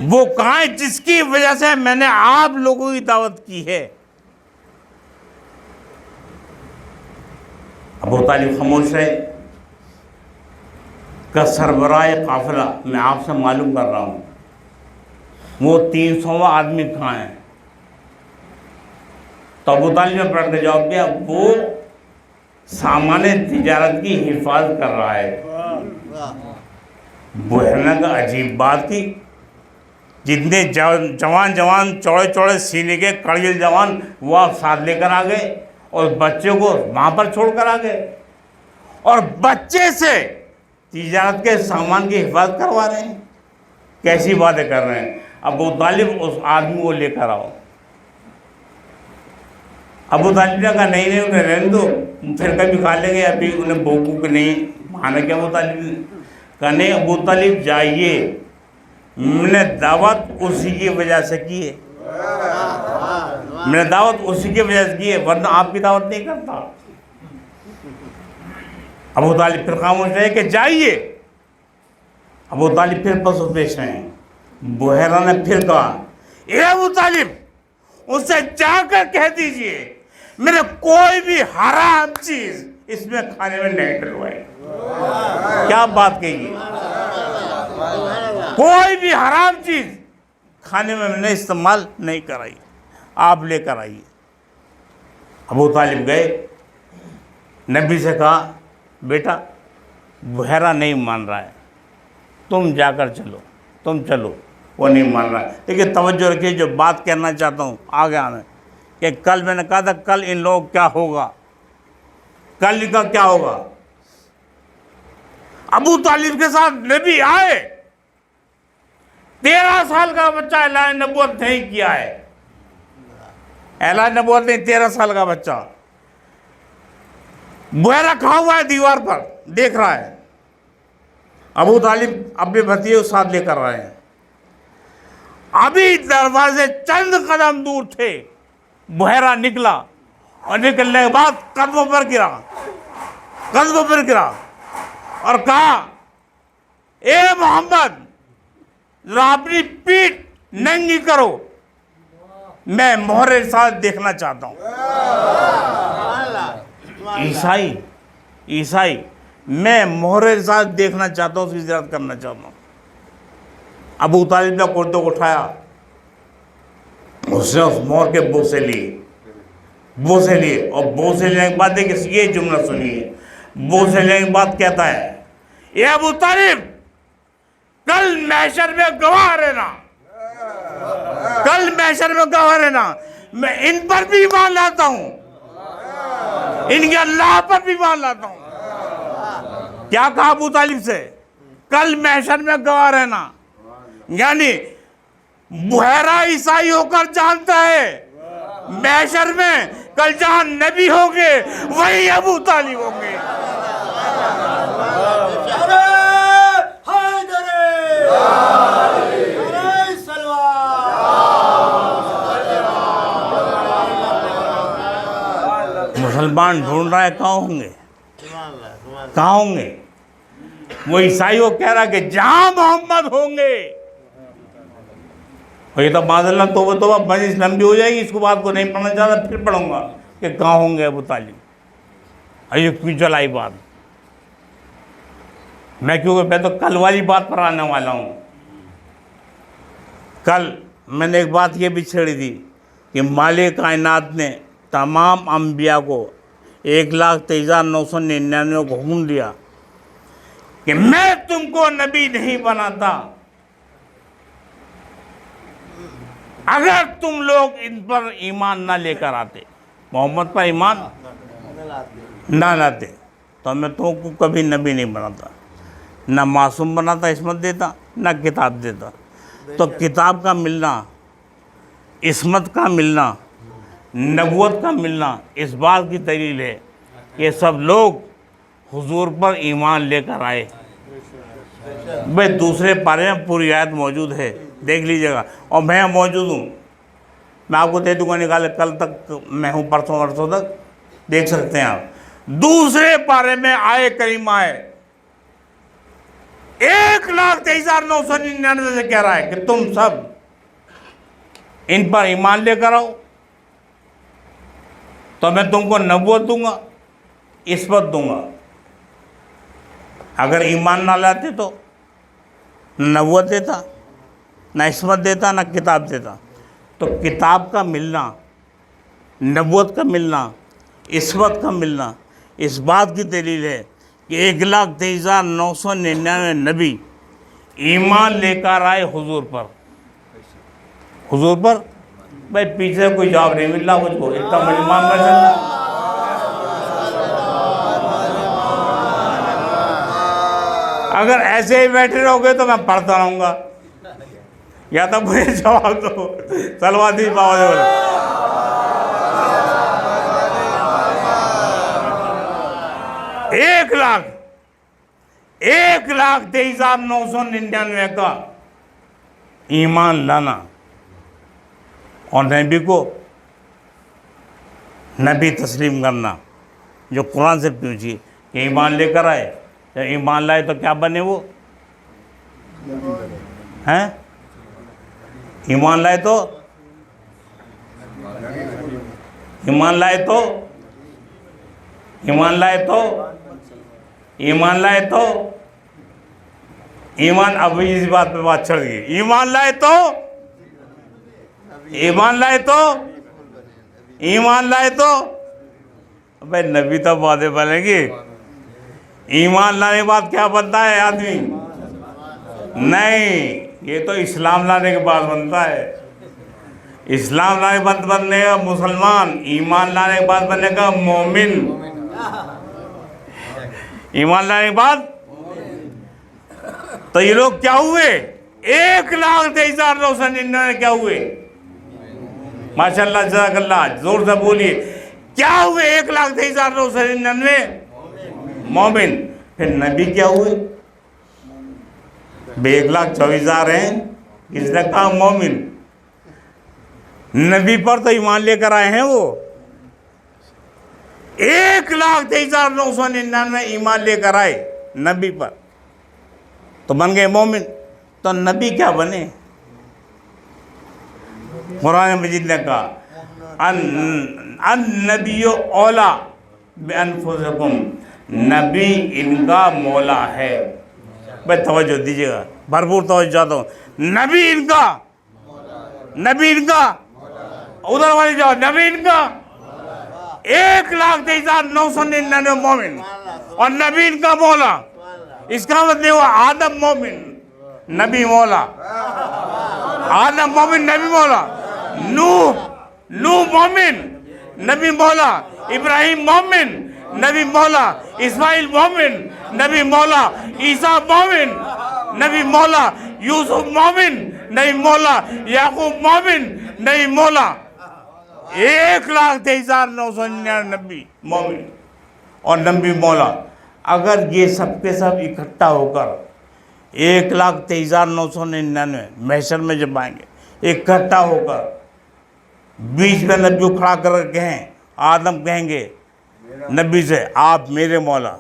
वो कहाँ है जिसकी वजह से मैंने आप लोगों की दावत की है। अबू तालिब खामोश है। का सरबराह काफिला मैं आपसे मालूम कर रहा हूँ वो 300वां आदमी कहाँ है। तो अबू तालिब ने पढ़ के जवाब दिया वो सामान्य तिजारत की हिफाजत कर रहा है। बुहैरा का अजीब बात थी, जितने जवान चौड़े चौड़े सीने के कड़ियल जवान वो आप साथ लेकर आ गए और बच्चे को वहाँ पर छोड़ कर आ गए, और बच्चे से तिजारत के सामान की हिफाजत करवा रहे हैं। कैसी बातें कर रहे हैं। अबू तालिब उस आदमी को लेकर आओ। अबू तालिब ने कहा नहीं उन्हें रहने दो, फिर कभी खा लेंगे, अभी उन्हें भूखू के नहीं माना। क्या अबू तालिब ने कहा नहीं अबू तालिब जाइए, मैंने दावत उसी की वजह से की है, मैंने दावत उसी की वजह से की है, वरना आपकी दावत नहीं करता। अबू तालिब फिर खामोश रहे कि जाइए। अबू तालिब फिर पशु पेश हैं। बुहैरा ने फिर कहा ए अबू तालिब उससे जाकर कह दीजिए मेरे कोई भी हराम चीज इसमें खाने में नहीं डलवाई। क्या बात कही, कोई भी हराम चीज खाने में मैंने इस्तेमाल नहीं कराई, आप लेकर आइए। अबू तालिब गए, नबी से कहा बेटा बुहैरा नहीं मान रहा है, तुम जाकर चलो, तुम चलो। वो नहीं मान रहा है। देखिए तवज्जो रखिए, जो बात कहना चाहता हूँ आगे आने कि कल मैंने कहा था कल इन लोगों क्या होगा, कल इनका क्या होगा। अबू तालिब के साथ नबी आए, 13 साल का बच्चा ऐलान नबूवत नहीं किया है, ऐलान नबूवत नहीं, 13 साल का बच्चा बुहरा खड़ा हुआ है दीवार पर, देख रहा है। अबू तालिब अपने भतीजे को साथ लेकर आए हैं। अभी दरवाजे चंद कदम दूर थे, बुहरा निकला और निकलने के बाद कदमों पर गिरा और कहा, ए मोहम्मद, जरा अपनी पीठ नंगी करो, मैं मोहरे साथ देखना चाहता हूं। ईसाई, मैं मोहरे साथ देखना चाहता हूं, उसकी ज़ियारत करना चाहता हूं। अबू तालिब ने कुर्ते को उठाया, उसने उस मोहर के बोसे लिए और बोसे लेने के बाद देखिए ये जुमला सुनिए। बोसे लेने के बाद कहता है, ये अबू तालिब, कल महशर में गवाह रहना, मैं इन पर भी ईमान लाता हूं, इनके अल्लाह पर भी ईमान लाता हूं। क्या कहा अबू तालिब से? कल महशर में गवाह रहना, यानी बुहरा ईसाई होकर जानता है महशर में कल जहां नबी होंगे वही अबू तालिब होंगे। मुसलमान ढूंढ रहा है कहाँ होंगे? वो ईसाई को कह रहा है कि जहां मोहम्मद होंगे। और ये तो माज़अल्लाह तौबा मजलिस लंबी हो जाएगी, इसको बात को नहीं पढ़ना चाहता, फिर पढ़ूंगा कि कहाँ होंगे अबू तालिब। अयो क्यों चलाई बात? मैं तो कल वाली बात पर आने वाला हूँ। कल मैंने एक बात ये भी छेड़ी थी कि मालिक कायनात ने तमाम अंबिया को 1,23,999 को हुक्म दिया कि मैं तुमको नबी नहीं बनाता अगर तुम लोग इन पर ईमान ना लेकर आते, मोहम्मद पर ईमान ना लाते, तो मैं तुमको कभी नबी नहीं बनाता, ना मासूम बनाता, इस्मत देता, ना किताब देता। तो किताब का मिलना, इस्मत का मिलना, नबूवत का मिलना इस बात की दलील है कि सब लोग हुजूर पर ईमान लेकर आए। भाई दूसरे पारे में पूरी आयत मौजूद है, देख लीजिएगा, और मैं मौजूद हूँ, मैं आपको दे दूँगा निकाले, कल तक मैं हूँ, परसों तक देख सकते हैं आप। दूसरे पारे में आए करीमा है 1,23,999 से कह रहा है कि तुम सब इन पर ईमान लेकर आओ तो मैं तुमको नबूवत दूंगा, इस्मत दूंगा। अगर ईमान ना लाते तो नबूवत देता, ना इस्मत देता, ना किताब देता। तो किताब का मिलना, नबूवत का मिलना, इस्मत का मिलना इस बात की दलील है कि 1,23,999 नबी ईमान लेकर आए हुजूर पर। भाई पीछे कोई जवाब नहीं मिल रहा मुझको, इतना मजमान कर चलना। अगर ऐसे ही बैठे रहोगे तो मैं पढ़ता रहूंगा, या तो मुझे जवाब दो। सलवाती बाबा बोले 1,23,999 का ईमान लाना और नबी को नबी तस्लीम करना। जो कुरान से पूछिए कि ईमान लेकर आए, जब ईमान लाए तो क्या बने वो हैं? ईमान लाए तो ईमान लाए तो ईमान लाए तो ईमान लाए तो ईमान, अब इस बात पे बात चढ़ गई। ईमान लाए तो ईमान लाए तो ईमान लाए तो भाई नबी तो बातें बनेगी। ईमान लाने के बाद क्या बनता है आदमी? नहीं, ये तो इस्लाम लाने के बाद बनता है। इस्लाम लाने के बाद बनेगा मुसलमान, ईमान लाने के बाद बनेगा मोमिन। ईमान लाने के बाद तो ये लोग क्या हुए? 1,23,999 क्या हुए? माशाल्लाह, जज़ाकल्लाह, जोर से बोलिए, क्या हुए? 1,23,999 मोमिन। फिर नबी क्या हुए? 1,24,000 हैं, किसने कहा मोमिन? नबी पर तो ईमान लेकर आए हैं वो। 1,23,999 ईमान लेकर आए नबी पर, तो बन गए मोमिन। तो नबी क्या बने? कुरान मजीद ने कहा अन नबी औला बिअनफुसिकुम, नबी इनका मौला है। भाई तवज्जो दीजिएगा, भरपूर तवज्जो चाहता हूँ। नबी इनका उधर वाली जाओ, नबी इनका 1,23,999 मोमिन और नबी इनका मौला। इसका मतलब हुआ आदम मोमिन, नबी मौला, आदम मोमिन, नबी मौला, नूह मोमिन, नबी मौला, इब्राहिम मोमिन, नबी मौला, इस्माइल मोमिन, नबी मौला, ईसा मोमिन, नबी मौला, यूसुफ मोमिन, नबी मौला, याकूब मोमिन, नबी मौला। 1,23,999 मोमिन और नबी मौला। अगर ये सब के सब इकट्ठा होकर 1,23,999 महशर में जब आएंगे, इकट्ठा होकर बीच में नबी को खड़ा कर कहें, आदम कहेंगे नबी से आप मेरे मौला,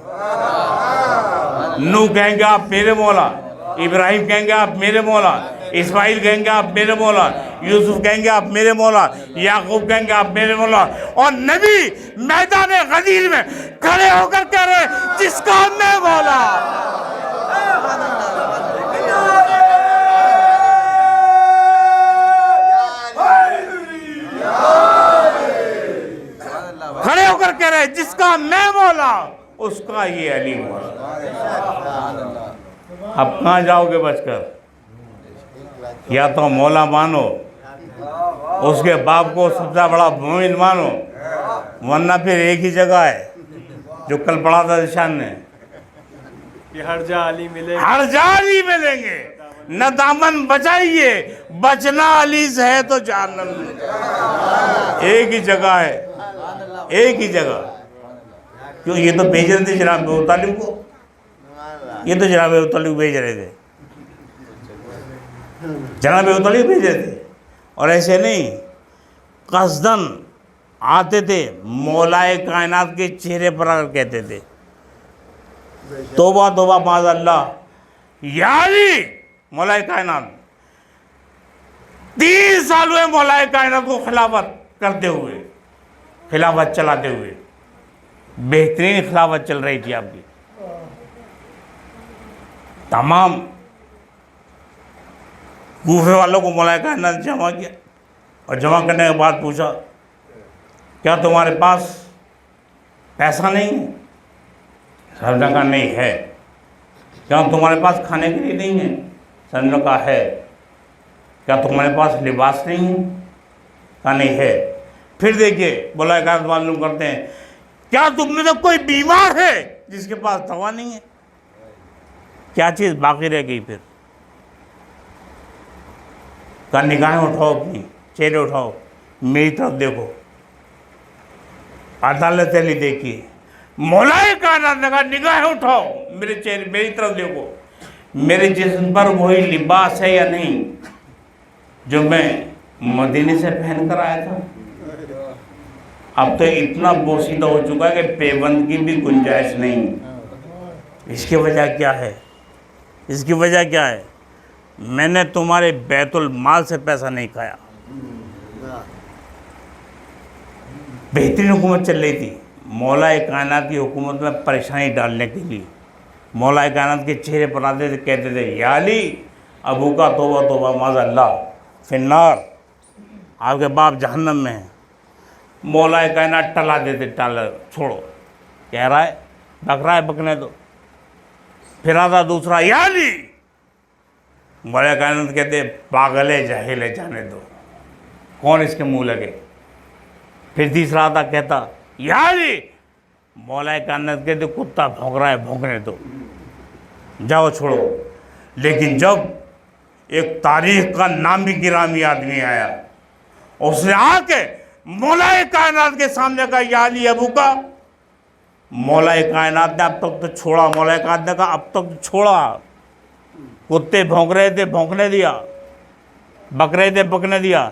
नूह कहेंगे आप मेरे मौला, इब्राहिम कहेंगे आप मेरे मौला, इस्माइल कहेंगे आप मेरे मौला, यूसुफ कहेंगे आप मेरे मौला, याकूब कहेंगे आप मेरे मौला। और नबी मैदान गदीर में खड़े होकर कह रहे जिसका मैं मौला। खड़े होकर कह रहे जिसका मैं मौला उसका ये अली मौला। अब कहाँ जाओगे बचकर? या तो मौला मानो, उसके बाप को सबसे बड़ा मोमिन मानो, वरना फिर एक ही जगह है जो कल पढ़ा था निशान ने, हर जा अली मिलेंगे, हर जा अली मिलेंगे। न दामन बचाइए, बचना अली से है तो जहन्नम में। एक ही जगह है, एक ही जगह। क्यों? ये तो भेज रहे थे जनाब अबू तालिब को, ये तो जनाब अबू तालिब भेज रहे थे, जनाब अबू तालिब भेज रहे थे। और ऐसे नहीं, कसदन आते थे, मौलाए कायनात के चेहरे पर आकर कहते थे तौबा तौबा माज़ अल्लाह या अली मौलाए कायनात। 3 साल हुए मौलाए कायनात को खिलाफत करते हुए, खिलाफत चलाते हुए। बेहतरीन खिलाफत चल रही थी आपकी। तमाम कूफे वालों को मौलाए कायनात जमा किया और जमा करने के बाद पूछा क्या तुम्हारे पास पैसा नहीं है? सबने कहा नहीं है। क्या तुम्हारे पास खाने के लिए नहीं है? सबने कहा है। क्या तुम्हारे पास लिबास नहीं है? कहा नहीं है। फिर देखिए मौलाए कायनात मालूम करते हैं क्या तुमने तो कोई बीमार है जिसके पास दवा नहीं है? क्या चीज़ बाकी रह गई? फिर का निगाहें उठाओ, अपनी चेहरे उठाओ, मेरी तरफ देखो, अदालत अली देखिए। मौलाए कायनात ने कहा निगाहें उठाओ, मेरे चेहरे, मेरी तरफ देखो, मेरे जिस्म पर वही लिबास है या नहीं जो मैं मदीने से पहन कर आया था। अब तो इतना बोसीदा हो चुका है कि पेबंद की भी गुंजाइश नहीं। इसकी वजह क्या है? इसकी वजह क्या है? मैंने तुम्हारे बैतुल माल से पैसा नहीं खाया। बेहतरीन हुकूमत चल रही थी। मौलाए कायनात की हुकूमत में परेशानी डालने के लिए मौलाए कायनात के चेहरे पर आते थे, कहते थे या अली अबू का तौबा तौबा माज़ अल्लाह फिन्नार, आपके बाप जहन्नम में है। मौलाए कायनात टला देते, टाला छोड़ो, कह रहा है बक रहा है, बकने दो। फिर आता दूसरा या अली, मौलाए कायनात कहते पागल है, जाहिल है, जाने दो, कौन इसके मुंह लगे। फिर तीसरा आता कहता या अली, मौलाए कायनात कहते कुत्ता भौंक रहा है, भौंकने दो, जाओ छोड़ो। लेकिन जब एक तारीख का नामी गिरामी आदमी आया, उसने आके मौलाए कायनात के सामने कहा, या अली अबू का। मौलाए कायनात ने अब तक तो छोड़ा, मौलाए कायनात ने कहा अब तक तो छोड़ा, कुत्ते भौंक रहे थे भौंकने दिया, बक रहे थे बकने दिया,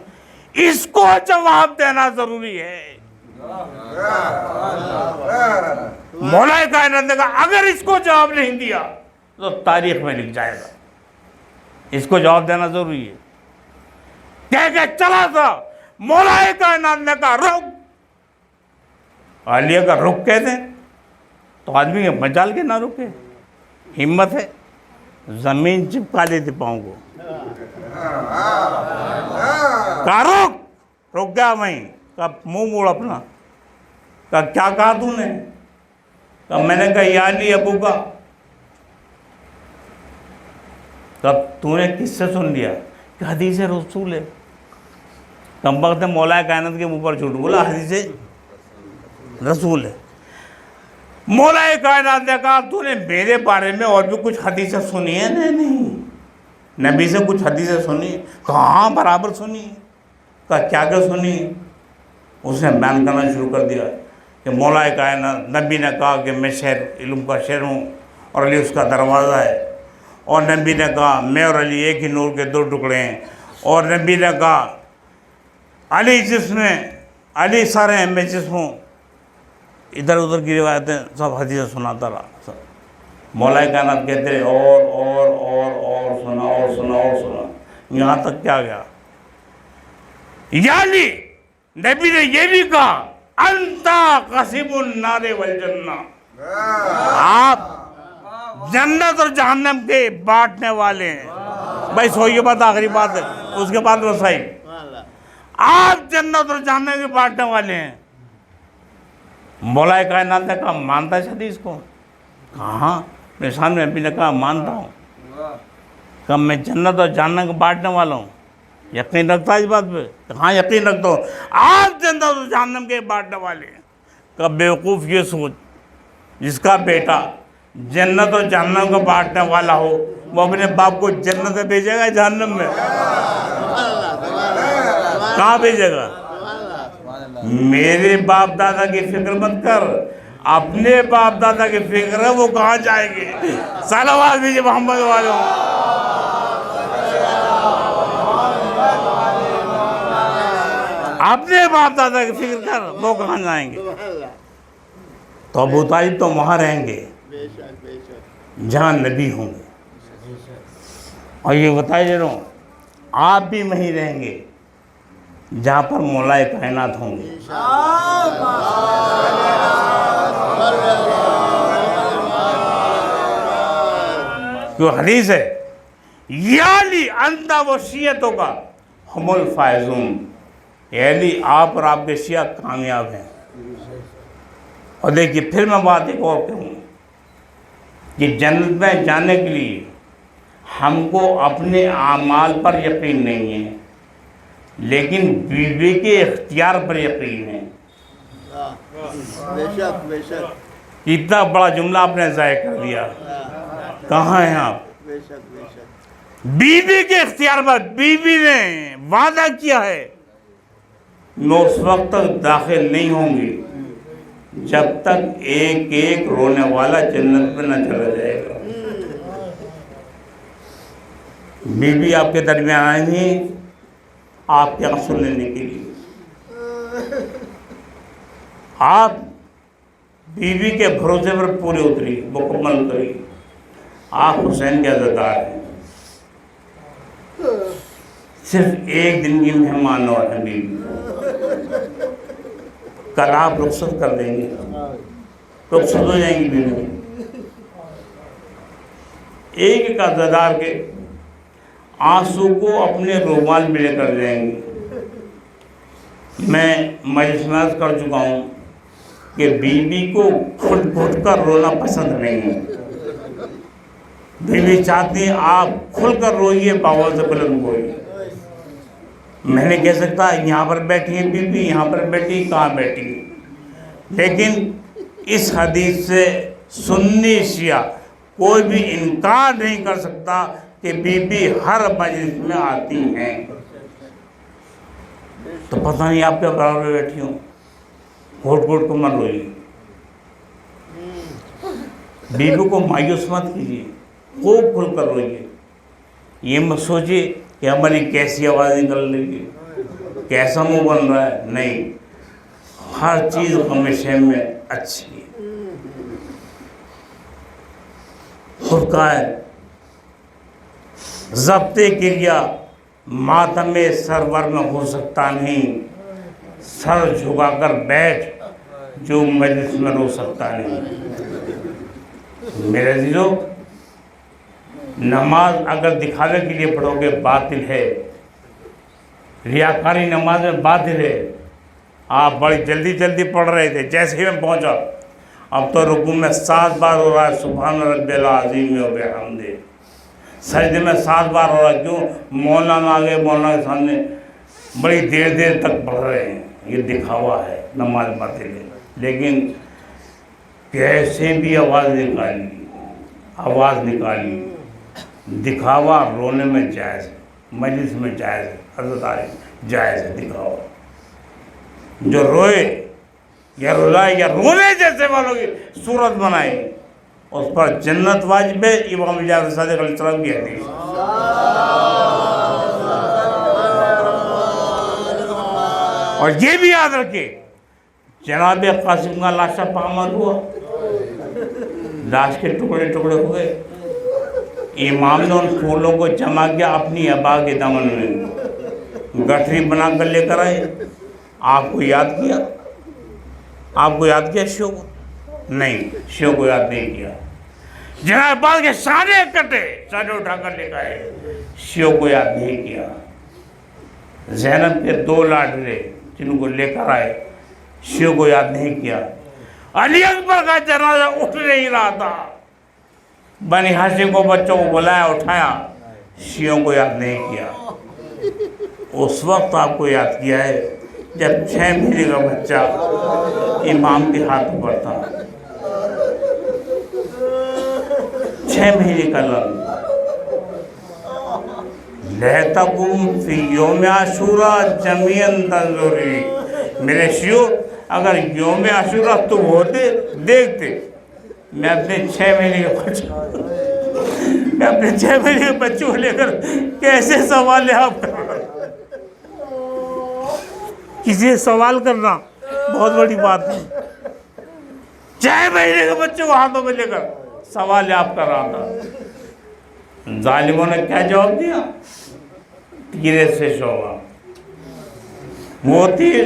इसको जवाब देना जरूरी है। मौलाए कायनात ने कहा अगर इसको जवाब नहीं दिया तो तारीख में लिख जाएगा, इसको जवाब देना जरूरी है। कह के चला था, मौलाए कायनात ने कहा रुक। अली अगर रुक कहते तो आदमी मजाल के ना रुके, हिम्मत है, जमीन चिपका देती पाँव को। कहा रुक गया वहीं, कहा मुंह मोड़ अपना, कहा क्या कहा तूने? कहा मैंने कहा या अली अबू का। कहा तूने किससे सुन लिया? कि हदीस रसूल है। कम वक्त मौलाए कायनात के मुंह पर झूठ बोला, हदीस रसूल है। मौलाए कायनात ने कहा तूने मेरे बारे में और भी कुछ हदीसें सुनी है? नहीं, नबी से कुछ हदीसें सुनी? कहाँ बराबर सुनी। कहा क्या क्या सुनी? उसने बयान करना शुरू कर दिया कि मौलाए कायनात नबी ने कहा कि मैं शहर इल्म का शहर हूँ और अली उसका दरवाज़ा है, और नबी ने कहा मैं और अली एक ही नूर के दो टुकड़े हैं, और नबी ने कहा अली जिसमें अली सारे हैं मैं जिस्म हूँ। इधर उधर की रिवायतें सब हदीसें सुनाता रहा। मौलाए कायनात कहते रहे और सुना और सुना और सुना, यहाँ तक क्या गया, यानी नबी ने ये भी कहा अंता कसीमुन नारे वल जन्ना, आप जन्नत और जहन्नम के बांटने वाले हैं। भाई सो ये बात आखिरी बात है, उसके बाद रसाई, आप जन्नत और जहन्नम के बांटने वाले हैं। मौलाए कायनात ने कहा मानता है हदीस को? कहाँ? मेरे सामने नबी ने कहा मानता हूँ। कहा मैं जन्नत और जहन्नम को बांटने वाला हूँ, यकीन रखता है इस बात पे? हाँ यकीन रखता हूँ, आप जन्नत और जहन्नम के बांटने वाले हैं। कहा बेवकूफ़ ये सोच, जिसका बेटा जन्नत और जहन्नम का बांटने वाला हो वो अपने बाप को जन्नत में भेजेगा जहन्नम में? कहाँ भेजेगा? मेरे बाप दादा की फिक्र मत कर, अपने बाप दादा की फिक्र है, वो कहाँ जाएंगे? सलावत भेजिए मोहम्मद वालों। अपने बाप दादा की फिक्र कर, वो कहाँ जाएंगे? तो अबू तालिब तो वहाँ रहेंगे जहाँ नबी होंगे, और ये बताए दे रहा हूँ आप भी वहीं रहेंगे जहाँ पर मौलाए कायनात होंगे। क्यों हदीस है, याली अंता वो शियतों का हमल फायजून, यानी आप और आपके शिया कामयाब हैं। और देखिए फिर मैं बात एक और कहूँ कि जन्नत में जाने के लिए हमको अपने आमाल पर यकीन नहीं है, लेकिन बीवी के इख्तियार पर यकीन है। बेशक बेशक इतना बड़ा जुमला आपने ज़ाय कर दिया। कहाँ हैं आप? बेशक बेशक बीवी के इख्तियार पर। बीवी ने वादा किया है मैं उस वक्त तक दाखिल नहीं होंगी जब तक एक एक रोने वाला जन्नत में न चला जाएगा। बीवी आपके दरमियान आएंगी आपके आंसू लेने के लिए। आप बीवी के भरोसे पर पूरे उतरी, मुकम्मल उतरी। आप हुसैन के अज़ादार हैं, सिर्फ एक दिन की मेहमान और है बीवी। कल आप रुखसत कर देंगे, रुखसत हो जाएंगी बीवी। एक अज़ादार के आंसू को अपने रुमाल में लेकर जाएंगे। मैं मजलिस कर चुका हूँ कि बीवी को घुट घुट कर रोना पसंद नहीं है। बीवी चाहती है आप खुलकर रोइए, बावल से बुलंद रोइए। मैं नहीं कह सकता यहाँ पर बैठी है बीवी, यहाँ पर बैठी, कहाँ बैठी, लेकिन इस हदीस से सुन्नी शिया कोई भी इनकार नहीं कर सकता कि बीबी हर मजलिस में आती हैं, तो पता नहीं आप क्या बराबर बैठी हो, घोट घोट को मत रोइए, बीबी को मायूस मत कीजिए, खूब खुल कर रोइए। ये मत सोचिए कि हमारी कैसी आवाज़ निकल रही है, कैसा मुंह बन रहा है, नहीं, हर चीज़ हमेशा में अच्छी है। खुद का है ज़ब्ते क्रिया मातम सरवर में हो सकता नहीं, सर झुकाकर बैठ जो मजलिस में रो सकता नहीं। मेरे अजीजों, नमाज अगर दिखावे के लिए पढ़ोगे बातिल है, रियाकारी नमाज में बातिल है। आप बड़ी जल्दी जल्दी पढ़ रहे थे, जैसे ही मैं पहुंचा अब तो रुकू में 7 बार हो रहा है सुभान रब्बिल अज़ीम व बिहम्दे, सजदे में 7 बार हो रहा है। क्यों? मौलाना आगे, मौलाना के सामने बड़ी देर देर तक पढ़ रहे हैं, ये दिखावा है, नमाज बातिल है। लेकिन कैसे भी आवाज़ निकाली, दिखावा रोने में जायज़ है, मजलिस में जायज़ है, हज़रत आली जायज़ है दिखावा। जो रोए या रुलाए या रोने जैसे वालों की सूरत बनाए, उस पर जन्नत वाजिब है। इमाम जाफर सादिक अलैहिस्सलाम की हदीस। और ये भी याद रखिए, जनाब कासिम का लाशा पामाल हुआ, लाश के टुकड़े टुकड़े हो गए, इमाम ने उन फूलों को जमा किया अपनी अबा के दामन में, गठरी बना कर लेकर आए। आपको याद किया? आपको याद किया शिव को? नहीं, शिव को याद नहीं किया। जनाब अब्बास के सारे कटे, सारे उठाकर लेकर आए, शिव को याद नहीं किया। ज़ैनब के 2 लाडले जिनको लेकर आए, शिव को याद नहीं किया। अली अकबर का जनाजा उठ नहीं रहा था, बनी हाशिम को बच्चों को बुलाया, उठाया, शियों को याद नहीं किया। उस वक्त आपको याद किया है जब 6 महीने का बच्चा इमाम के हाथ पर था, 6 महीने का लड़का। लहतकुम फी यौम आशूरा जमीअन तंजुरी। मेरे शियो, अगर यौम आशूरा तुम होते देखते, मैं अपने 6 महीने के बच्चे को लेकर कैसे सवाल है आप? किसी से सवाल करना बहुत बड़ी बात है। 6 महीने के बच्चे को हाथों में लेकर सवाल आप कर रहा था। जालिमों ने क्या जवाब दिया? तीरे से शोभा। वो तीर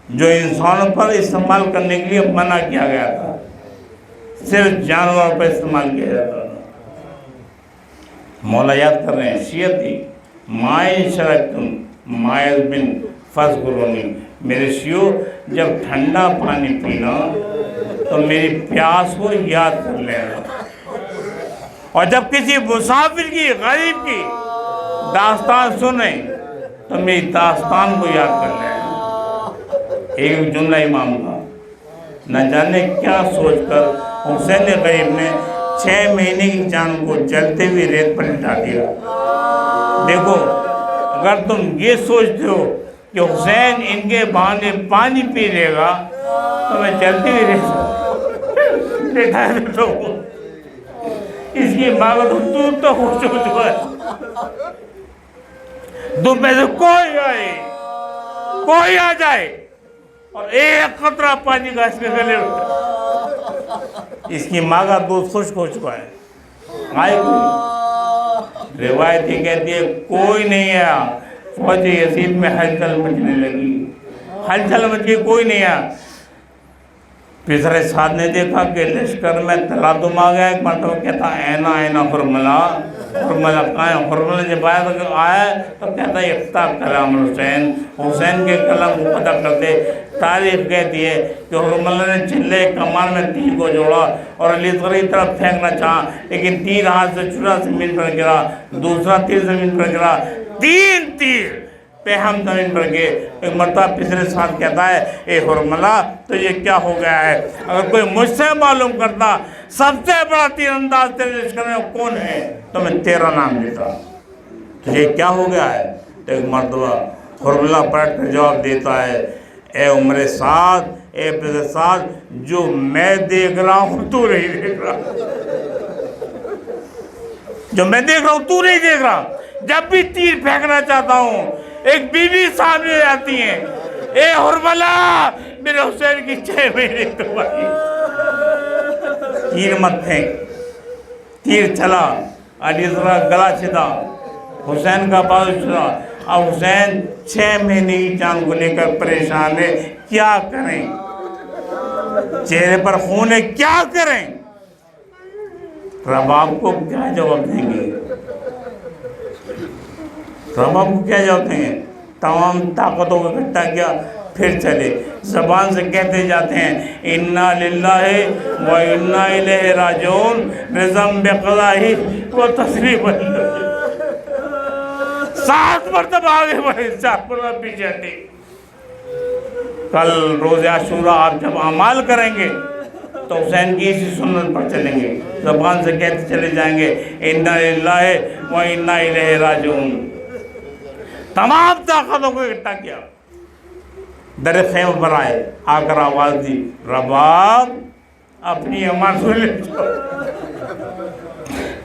जो इंसानों पर इस्तेमाल करने के लिए मना किया गया था, सिर्फ जानवरों पर इस्तेमाल किया जाता था। मौला याद कर रहे हैं, शियती माए शरकतुम मायल बिन फज़कुरूनी। मेरे शियो, जब ठंडा पानी पीना तो मेरी प्यास को याद कर लेना, और जब किसी मुसाफिर की, गरीब की दास्तान सुने तो मेरी दास्तान को याद कर लेना। एक जुमला इमाम का, न जाने क्या सोचकर हुसैन गरीब ने 6 महीने की जान को जलते हुए रेत पर लिटा दिया। देखो, अगर तुम ये सोचते हो कि हुसैन इनके बहाने पानी पी लेगा तो मैं जलती हुई रेत लिटा देता हूँ। इसकी मांग तो खुश हो चुका है। तुम में से कोई आ जाए और एक कतरा पानी का इसके गले, इसकी माँ का दूध खुश्क हो चुका है। आए कोई? रिवायत ये कहती है कोई नहीं आया। फौज यजीद में हलचल मचने लगी, हलचल मच गई, कोई नहीं आया। पिछले साथ ने देखा कि लश्कर में तलातुम आ गया। एक मरतबा कहता ऐना ऐना हुरमला, हुरमला कहाँ है? हुरमला जब आया तो कहता इफ्ता कलाम हुसैन, हुसैन के कलम को पता करते। तारीफ कहती है कि हुरमला ने चिल्ले कमान में तीर को जोड़ा और अली की तरफ फेंकना चाहा, लेकिन तीर हाथ से छुरा, जमीन पर गिरा। दूसरा तीर जमीन पर गिरा। 3 तीर पे हम ज़मीन पर गए। एक मरतबा पिछले साल कहता है, ए हुरमला तो ये क्या हो गया है? अगर कोई मुझसे मालूम करता सबसे बड़ा तीरंदाज तेरे लश्कर में कौन है तो मैं तेरा नाम लेता। तो ये क्या हो गया है? तो एक मरतबा हुरमला पलट कर जवाब देता है, ए उम्र साद, ए पिछले साद, जो मैं देख रहा हूँ तू नहीं देख रहा, जो मैं देख रहा हूँ तू नहीं देख रहा। जब भी तीर फेंकना चाहता हूँ एक बीवी सामने आती है, ए हुरमला मेरे हुसैन की 6 महीने तो भाई तीर मत फेंक। तीर चला, अली जरा गला छिदा, हुसैन का बाजू छिदा। अब हुसैन 6 महीने की जान को लेकर परेशान है, क्या करें? चेहरे पर खून है, क्या करें? रबाब को क्या जवाब देंगे? रबाब को क्या जवाब देंगे? तमाम ताकतों को इकट्ठा किया, फिर चले, ज़बान से कहते जाते हैं, इन्ना लिल्लाहि व इन्ना इलैहि राजिऊन, निज़ाम बेक़ज़ाही व तस्रीफ़। 7 मरतबा आगे बढ़े, 7 मरतबा पीछे हटे। कल रोज़े आशूरा आप जब अमाल करेंगे तो हुसैन की इसी सुन्नत पर चलेंगे, ज़बान से कहते चले जाएंगे, इन्ना लिल्लाहि व इन्ना इलैहि राजिऊन। तमाम ताकतों को इकट्ठा किया, दर खैम पर आए, आकर आवाज़ दी, रबाब अपनी अमान सुन ले।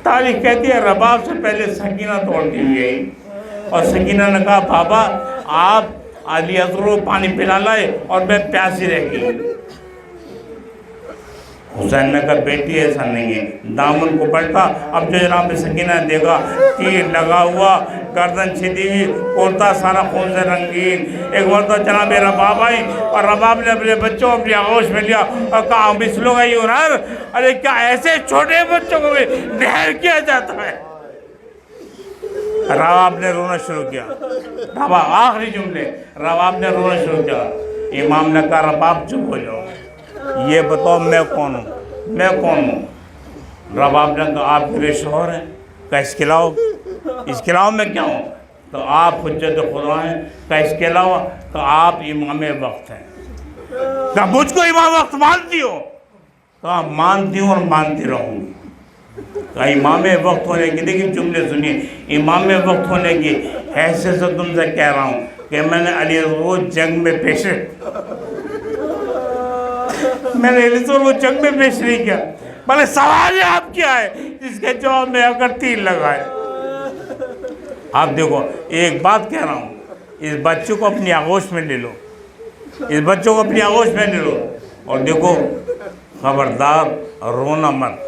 तारीख कहती है रबाब से पहले सकीना तोड़ती हुई गई और सकीना ने कहा, बाबा आप अली असगर को पानी पिला लाए और मैं प्यासी रह गई। हुसैन ने कहा, बेटी ऐसा नहीं है। दामन को पलटा, अब जो जनाब सकीना ने देखा तीर लगा हुआ, गर्दन छिदी हुई, कुर्ता सारा खून से रंगीन। एक मरतबा जनाब रबाब आई और रबाब ने अपने बच्चों अपनी आगोश में लिया और कहा, मिसलों का ये हुनर, अरे क्या ऐसे छोटे बच्चों को भी ढेर किया जाता है? रबाब ने रोना शुरू किया। रबाब आखिरी जुमले, रबाब ने रोना शुरू किया। इमाम ने कहा, रबाब चुप हो जाओ, ये बताओ मैं कौन हूँ, मैं कौन हूँ? रबाब ने कहा, आप मेरे शौहर हैं। कहा, इसके अलावा मैं क्या हूँ? तो आप हुज्जत खुदा हैं। कहा, इसके अलावा? तो आप इमाम वक्त हैं। कहा, मुझको इमाम वक्त मानती हो? कहा, मानती हूँ और मानती रहूँगी। कहा, इमाम वक्त होने की, देखिए जुमले सुनिए, इमाम वक्त होने की हैसियत से तुमसे कह रहा हूँ कि मैंने अली वो जंग में पेश मैंने अली वो जंग में पेश नहीं किया। भले सवाल आप क्या है जिसके जवाब में अगर तीर लगाए। आप देखो, एक बात कह रहा हूँ, इस बच्चों को अपनी आगोश में ले लो, इस बच्चों को अपनी आगोश में ले लो और देखो, खबरदार रोना मत,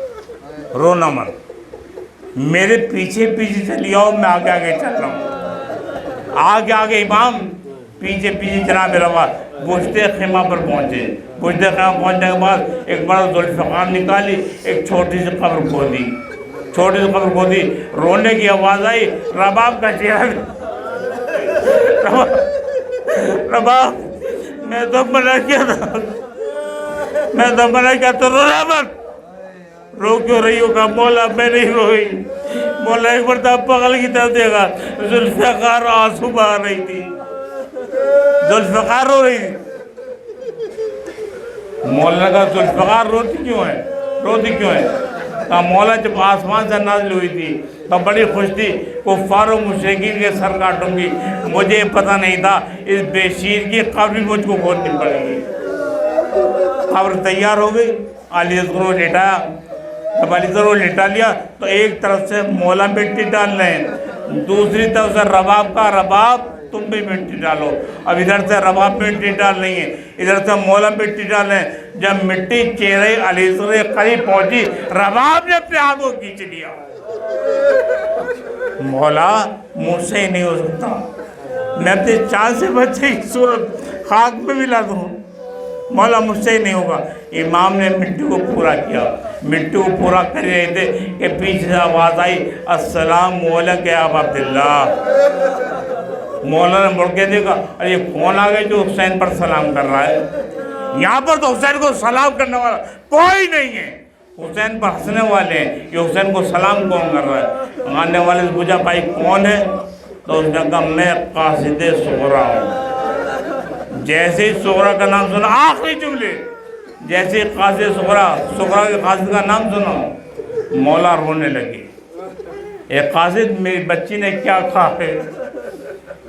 रोना मत। मेरे पीछे पीछे चली आओ, मैं आगे आगे चल रहा हूँ। आगे आगे इमाम, पीछे पीछे जनाब रबाब बुश्ते खेमा पर पहुँचे। बुश्ते खेमा पहुँचने के बाद एक बड़ा जुल्फ़िकार निकाली, एक छोटी सी कब्र खोदी, छोटी सी कब्र खोदी। रोने की आवाज़ आई, रबाब का चेहरा, रबाब मैं तो मना किया था, मैं तो मना किया, तो रोना मत। रो क्यों रही हो? का मौला मैं नहीं रोई। मौला एक बार पगल की तरफ देखा, जुल्फ़िकार आंसू बहा रही थी, जुल्फ़िकार रो रही थी। मौला का जुल्फ़िकार रोती क्यों है, रोती क्यों है? कहा, मौला जब आसमान से नाज़िल हुई थी तो बड़ी खुश थी, कुफ़ार और मुशरिकीन के सर काटूंगी। मुझे पता नहीं था इस बेशीर की कब्र भी मुझको खोदनी पड़ेगी। कब्र तैयार हो गई, अली असगर को लेटाया। जब अली असगर को लेटा लिया तो एक तरफ से मौला मिट्टी डाल रहे हैं, दूसरी तरफ से रबाब का, रबाब तुम भी मिट्टी डालो। अब इधर से रबाब मिट्टी डाल रही है, इधर से मौला मिट्टी डाल रहे हैं। जब मिट्टी चेहरे अली असगर के करीब पहुंची, रबाब ने अपने हाथों खींच लिया। मौला मुझसे ही नहीं हो सकता, मैं अपने चांद से बच्चे की सूरत खाक में मिला दूँ, मौला मुझसे ही नहीं होगा। इमाम ने मिट्टी को पूरा किया, मिट्टी को पूरा कर रहे थे कि पीछे से आवाज़ आई, अस्सलाम वालेकुम या अबा अब्दुल्लाह। मौला ने मुड़ के देखा, अरे कौन आ गया जो हुसैन पर सलाम कर रहा है? यहाँ पर तो हुसैन को सलाम करने वाला कोई नहीं है, हुसैन पर हंसने वाले हैं। ये हुसैन को सलाम कौन कर रहा है? आने वाले से पूछा, भाई कौन है? तो उसने कहा मैं कासिद सुगरा हूँ। जैसे ही सुगरा का नाम सुना, आखिरी जुमले, जैसे ही कासिद सुगरा के कासिद का नाम सुना, मौला रोने लगे। एक कासिद, मेरी बच्ची ने क्या कहा है?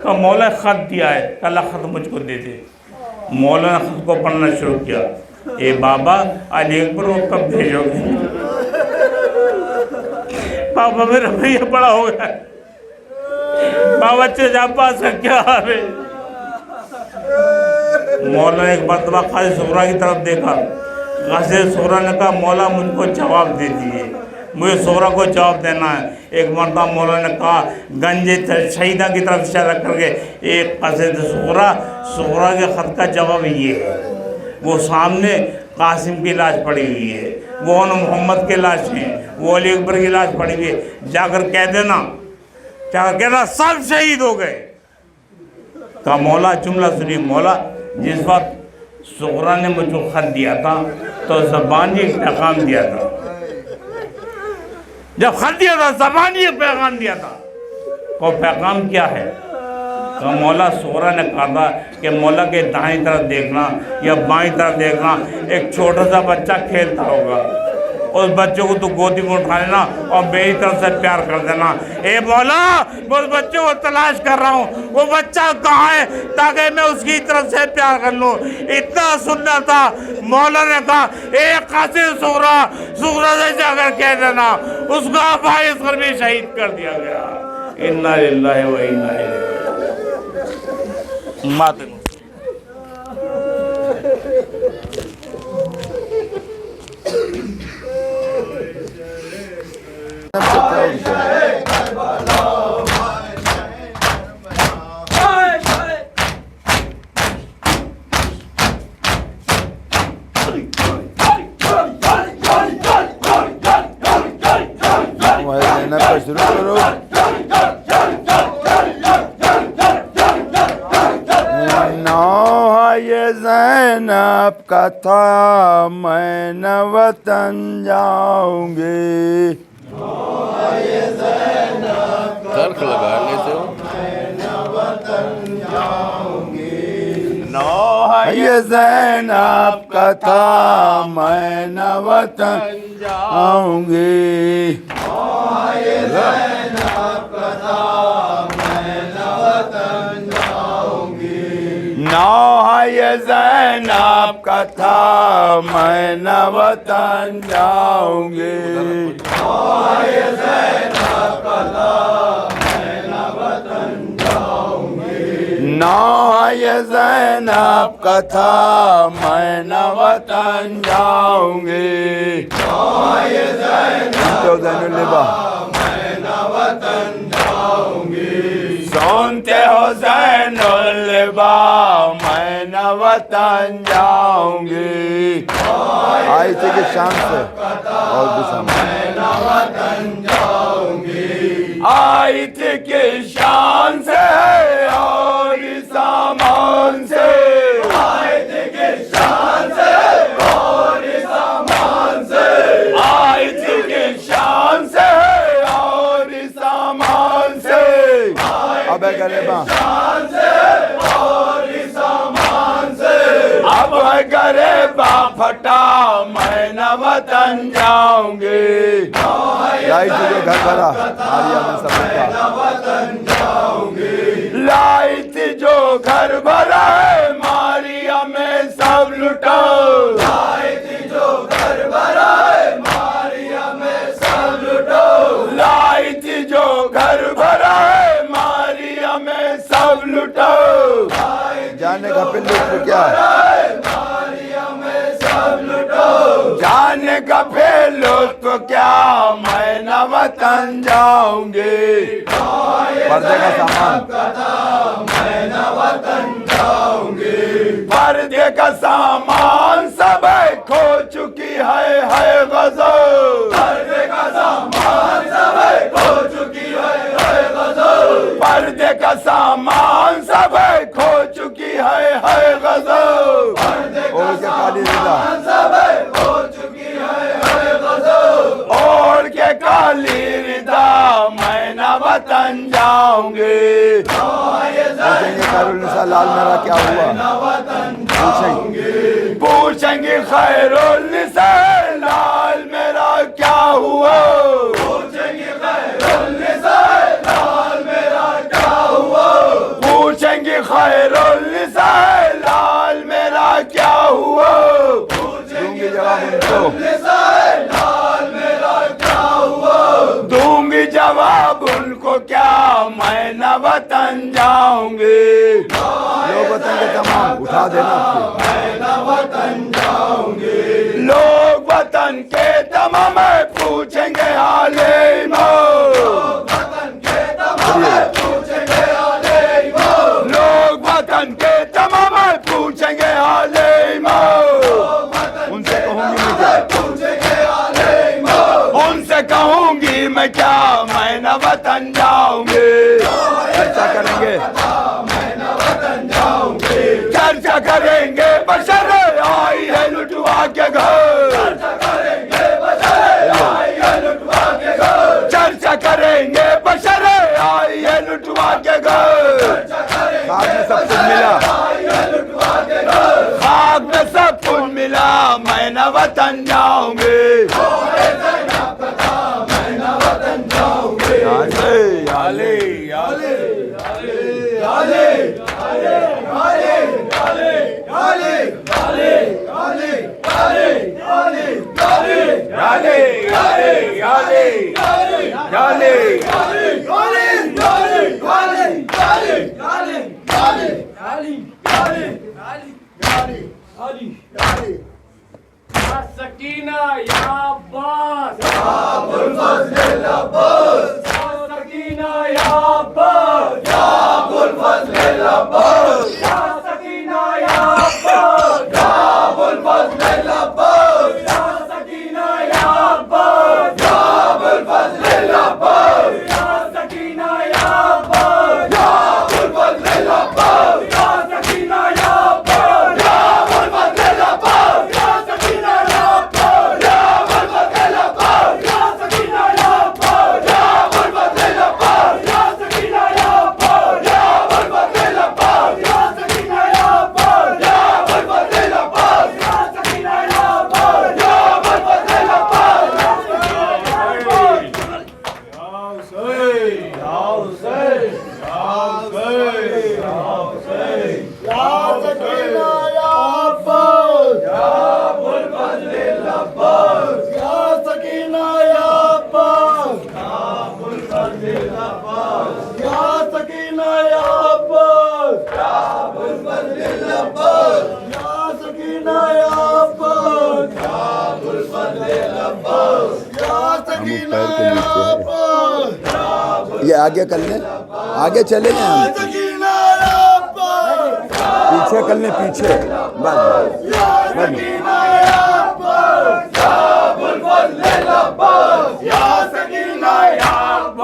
कहा मौला ख़त दिया है, कल ख़त मुझको दे दे। मौला ने ख़त को पढ़ना शुरू किया। ए बाबा, अली अकबर को कब भेजोगे? बाबा मेरा भैया बड़ा हो गया, बाबा चचा पास का क्या हाल है? मौला ने एक मरतबा कासिद सुगरा की तरफ देखा। कासिद सुगरा ने कहा मौला मुझको जवाब दे दिए, मुझे सुगरा को जवाब देना है। एक मरतबा मौला ने कहा गंजे शहीदा की तरफ इशारा करके, एक कासिद सुगरा के ख़त का जवाब ये है। वो सामने कासिम की लाश पड़ी हुई है, वो मोहम्मद की लाश है, वो अली अकबर की लाश पड़ी हुई है। जाकर कह देना, क्या कहना, सब शहीद हो गए। कहा मौला जुमला सुनिए, मौला जिस वक्त सुगरा ने मुझको खत दिया था तो ज़बानी एक पैगाम दिया था। जब खत दिया था ज़बानी एक पैगाम दिया था। वो पैगाम क्या है? तो मौला सुगरा ने कहा था कि मौला के दाईं तरफ देखना या बाईं तरफ देखना, एक छोटा सा बच्चा खेलता होगा, उस बच्चे को तू गोदी में उठा लेना और मेरी तरफ से प्यार कर देना। ए मौला, मैं उस बच्चे को तलाश कर रहा हूँ, वो बच्चा कहाँ है ताकि मैं उसकी तरफ से प्यार कर लूँ। इतना सुनना था। मौला ने कहा ए कासिद सुगरा से जाकर कह देना उसका भाई इस घर में शहीद कर दिया गया। इन्ना लिल्लाहि व इन्ना इलैहि राजिऊन। शुरू करो। ये ज़ैनब का था मैं न वतन जाऊंगी। तर्क लगा लेते हो। ये ज़ैनब का था मैं न वतन जाऊंगी। ये ज़ैनब का था मैं न वतन जाऊंगी। ये ज़ैनब का था मैं न वतन जाऊंगी। ये ज़ैनब का था मैं न वतन जाऊंगी। ये सुनते हो ज़ैनुल्लबा मैं न वतन जाऊंगी। आई थी कि शान से और भी सामान आई थी कि शान से और सामान से आई थी कि शान से और सामान से आई थी कि शान से और सामान से अब गरीबा अब गरीबा फटा मैं न वतन जाऊंगी। लाई थी जो घर भरा मारिया में सब लुटा। लाई थी जो घर भरा है मारिया में सब लुटा। लाई थी जो घर भरा है मारिया में सब लुटा। लाई थी जो घर भरा है मारिया में सब लुटा। जाने का लुत्फ क्या है? जाने का लुत्फ क्या मैं न वतन जाऊंगी। पर्दे का सामान मैं न वतन जाऊंगी। पर्दे का सामान सब खो चुकी है गज़ल। पर्दे का सामान सब खो चुकी है गज़ल। पर्दे का सामान सब खो चुकी है गज़ल। और क्या काली रिदा सब खो चुकी है गज़ल। और क्या काली रिदा मैं न वतन जाऊंगी। बता लाल मेरा क्या हुआ? पूछेंगे खैरुल निसा लाल मेरा क्या हुआ? पूछेंगे खैरुल निसा लाल मेरा क्या हुआ? पूछेंगे खैरुल निसा लाल मेरा क्या हुआ? दूंगी जवाब उनको। लाल मेरा क्या हुआ? दूंगी जवाब उनको क्या मैं न वतन जाऊंगी। लोग वतन के तमाम उठा देना। मैं न वतन जाऊंगी। लोग वतन के तमाम पूछेंगे हाले मौत। वतन के तमाम पूछेंगे हाले मौत। लोग वतन के तमाम पूछेंगे हाले मौत। उनसे कहूंगी मैं क्या? पूछेंगे हाले मौत। उनसे कहूंगी मैं क्या मैं न वतन जाऊंगी। चर्चा करेंगे चर्चा करेंगे बशर आई है लुटवा के घर। चर्चा करेंगे बशर आई है लुटवा के घर। चर्चा करेंगे बशर आई है लुटवा के घर। खाक में सब कुछ मिला। खाक में सब कुछ मिला मैं न वतन जाऊंगी। आले आले आले आले आले आले आले आले आले आले आले आले आले आले आले आले सकीना या अब्बास अबुल फजल अब्बास। सकीना या अब्बास अबुल फजल अब्बास। सकीना या अब्बास अबुल फजल अब्बास। सकीना या अब्बास अबुल फजल अब्बास। सकीना या अब्बास अबुल फजल अब्बास। सकीना या अब्बास अबुल फजल अब्बास। सकीना या अब्बास अबुल फजल अब्बास। सकीना या अब्बास अबुल फजल अब्बास। सकीना या अब्बास अबुल फजल अब्बास। सकीना या अब्बास अबुल फजल अब्बास। सकीना या अब्बास अबुल फजल अब्बास। ये आगे कर लें, आगे चले गए हम। पीछे कर लें, पीछे बस या सकीना या अब्बास। या सकीना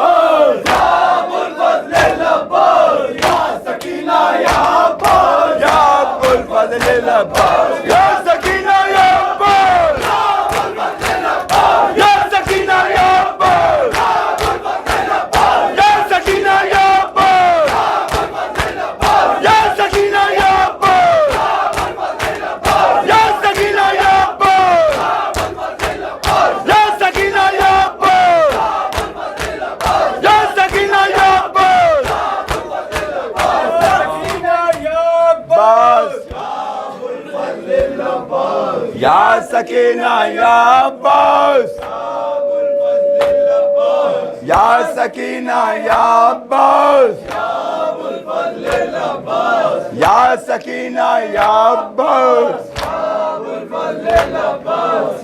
या अब्बास। या सकीना या अब्बास। या सकीना या अब्बास।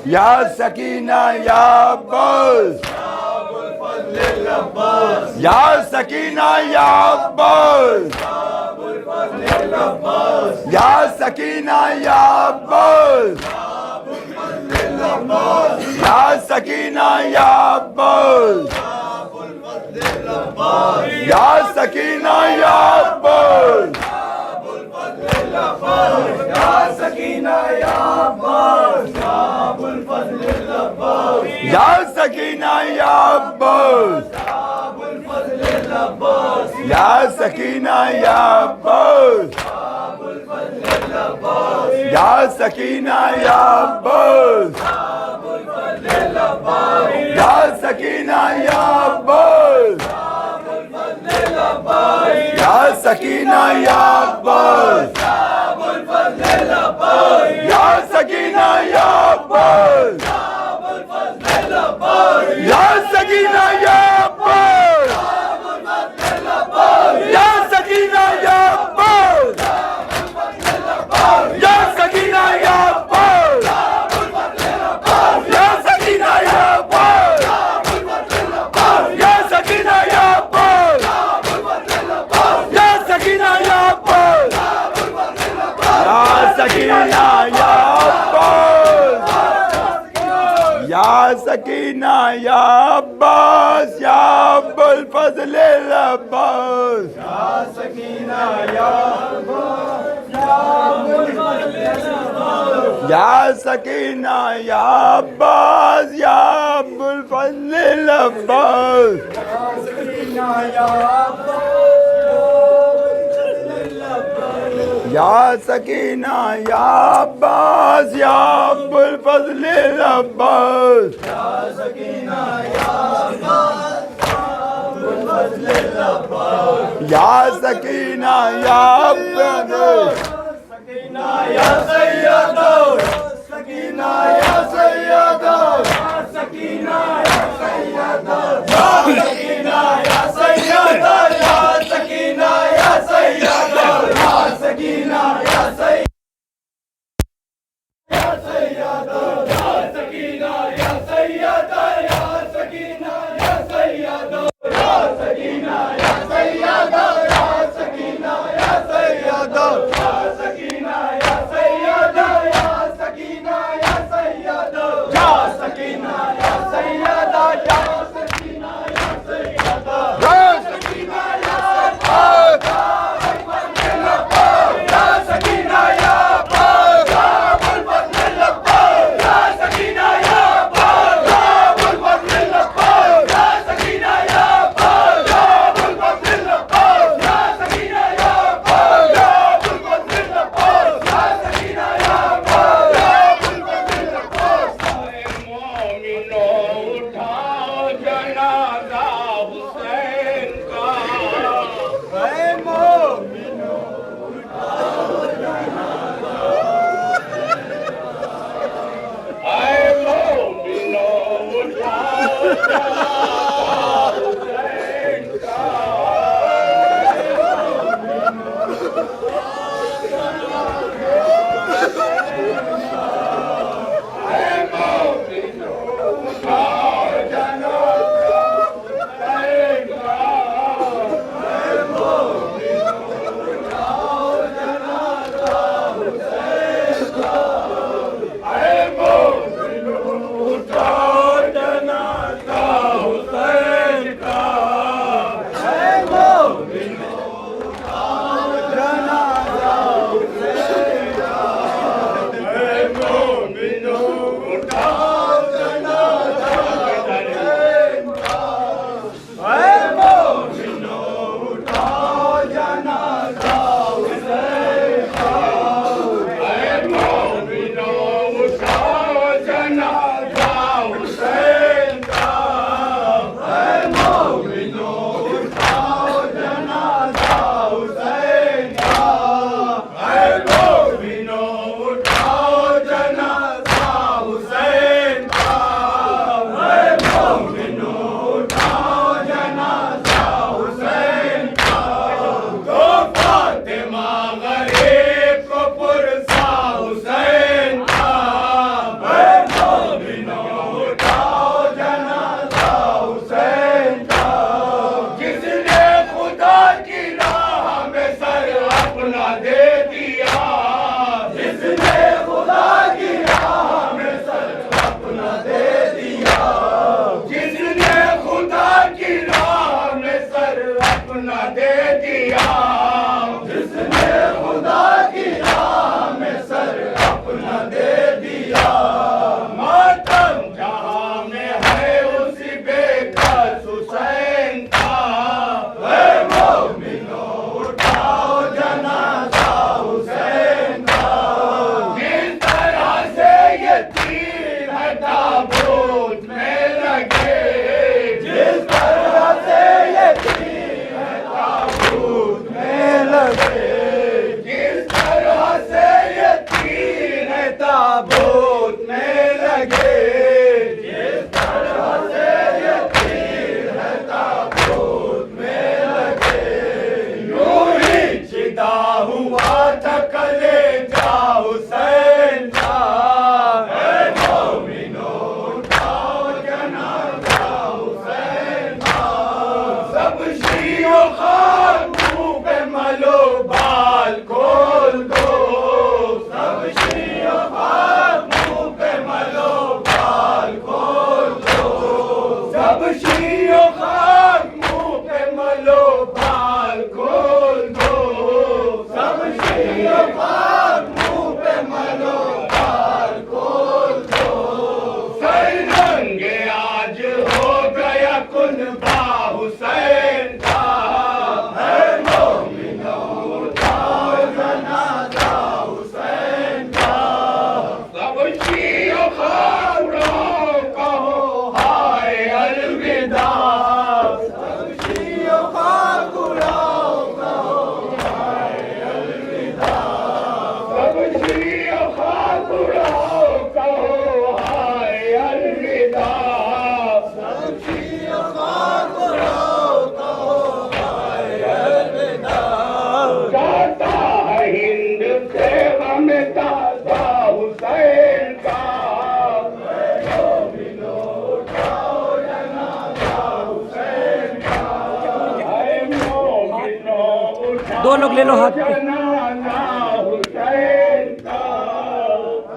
या सकीना या अब्बास। या सकीना या अब्बास। या सकीना या अब्बास। या सकीना या अब्बास। या सकीना या अब्बास। या सकीना या अब्बास। या सकीना या अब्बास। या सकीना या अब्बास, या सकीना या अब्बास, या सकीना या अब्बास, या सकीना या अब्बास, या सकीना या अब्बास, या सकीना या अब्बास, या सकीना या अब्बास, या सकीना या अब्बास, या सकीना या अब्बास, या सकीना या अब्बास, या सकीना या अब्बास, या सकीना या अब्बास, या अब्बुल फज़ल अब्बास, या सकीना या या सकीना या अब्बास, या अब्बुल फज़ल अब्बास, या सकीना या अब्बास, या अब्बुल फज़ल अब्बास, या सकीना या अब्बास, या सैयदा, सकीना या सैयदा, सकीना या सैयदा, सकीना या सैयदा, या सकीना या सैयदा, या सकीना या सैयदा, या सकीना या सैयदा, या सकीना या सैयदा, या सकीना या सैयदा, या सकीना या सैयदा, ताबूत में लगे, जिस तरह से ये तीर है ताबूत में लगे, यूं ही चिता हुआ था कलेजा हुसैन का। ऐ मोमिनो उठाओ जनाजा हुसैन का, सब शीओ खाक मुंह पे मलो बाल खोल दो, सब शीओ खाक मुंह पे मलो बाल खोल दो, सब शीओ खाक मुंह पे मलो बाल खोल दो, सब शीओ खाक मुंह पे मलो बाल खोल दो। सर रंगे आज हो गया कुनबा हुसैन का, है मोमिनो उठाओ जनाजा हुसैन का, सब शीओ खाक उड़ाओ कहो हाय अलविदा, सब शीओ खाक उड़ाओ कहो हाय अलविदा, सब शीओ खाक उड़ाओ कहो हाय अलविदा, सब शीओ खाक उड़ाओ कहो हाय अलविदा। गाता है हिंद से गम ताज़ा हुसैन का, ऐ मोमिनो उठाओ जनाजा हुसैन का, ऐ मोमिनो उठाओ दो लोग ले लो हाथ पे। जनाजा हुसैन का,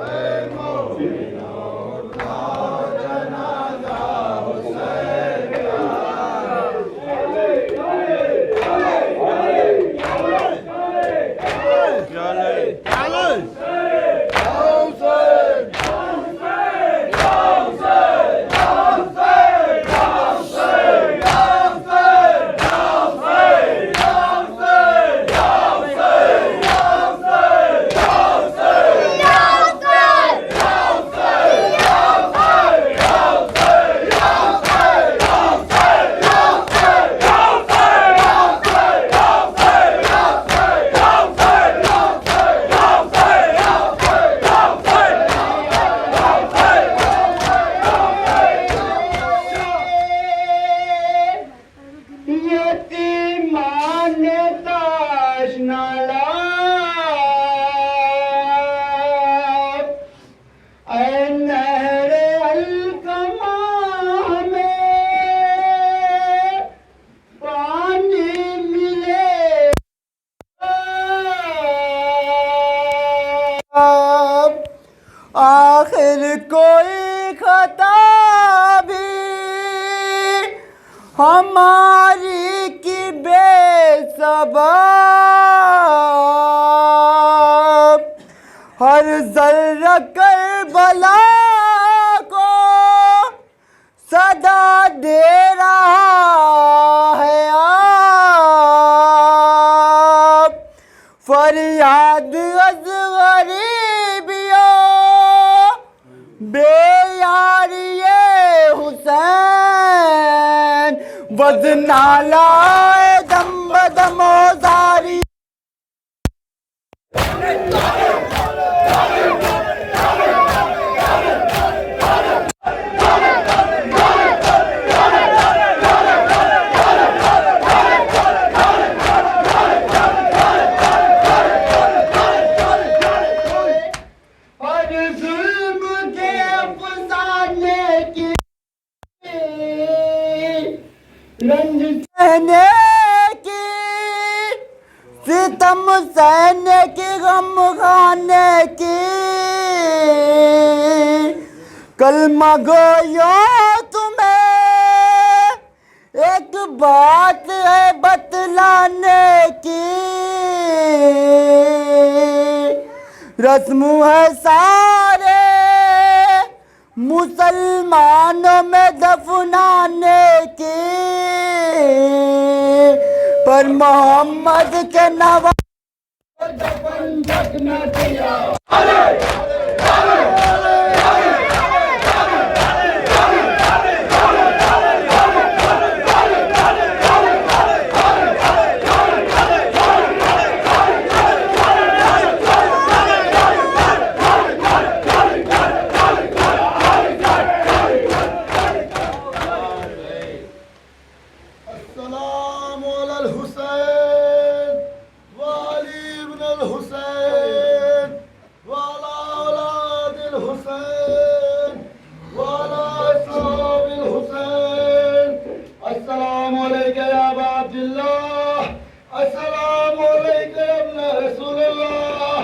ऐ मोमिनो उठाओ जनाजा हुसैन का। यतीमान ताश नाला ऐ नहरे अलकमा में पानी मिले, आखिर कोई खता भी हमारी की बेसबब, हर जर्रा करबला को सदा दे रहा है आप, फरियाद अज़ गरीबियों बेयारिए हुसैन, वज़नाला दम बदमोजारी। और जुल्म के अफसाने की रंज सहने की, सितम सहने की, गम खाने की, कलमा गोयो तुम्हें एक बात है बतलाने की, रस्म है सारे मुसलमानों में दफनाने की, पर मोहम्मद के नवा दफन तक न दिया। हुसैन वाला औलादिल हुसैन वाला असहाबिल हुसैन। अस्सलामु अलैका या अबा अब्दुल्लाह, अस्सलामु अलैका या इब्न रसूलल्लाह,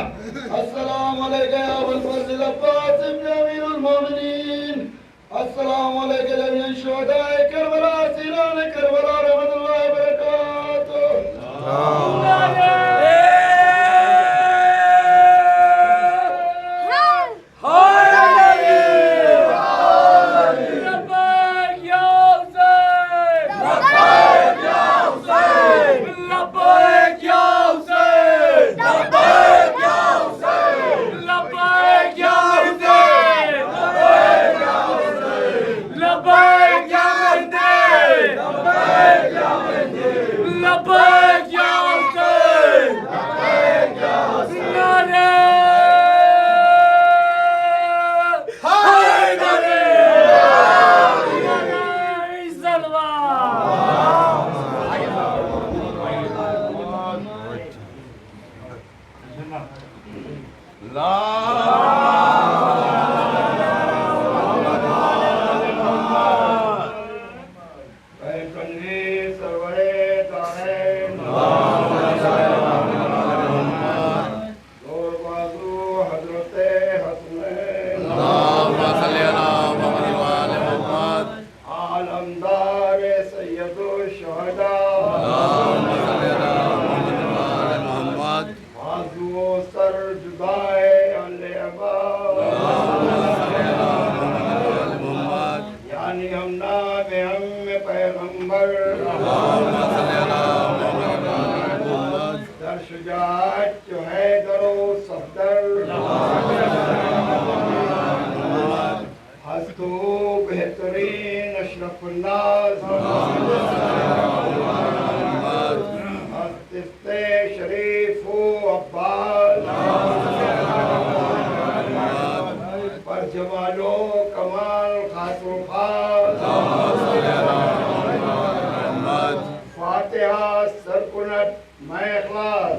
अस्सलामु अलैका या अबुल फज़ल अब्बास इब्न अमीरुल मोमिनीन, अस्सलामु अलैका जमीअन शुहदाए करबला सीरान करबला रहमतुल्लाहि व बरकातुहू। बेहतरीन अशरफुन्नास हस्ते शरीफ अब्बास पर जमालो कमाल खासो खास फातिहा सरकुनत मैं इखलास।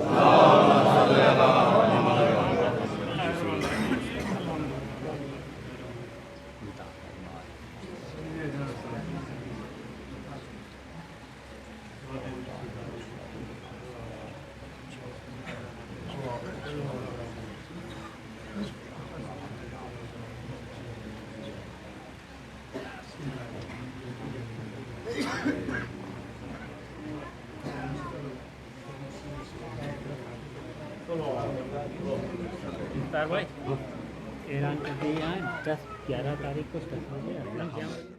ईरान के 10-11 तारीख को स्टार्ट हो गया।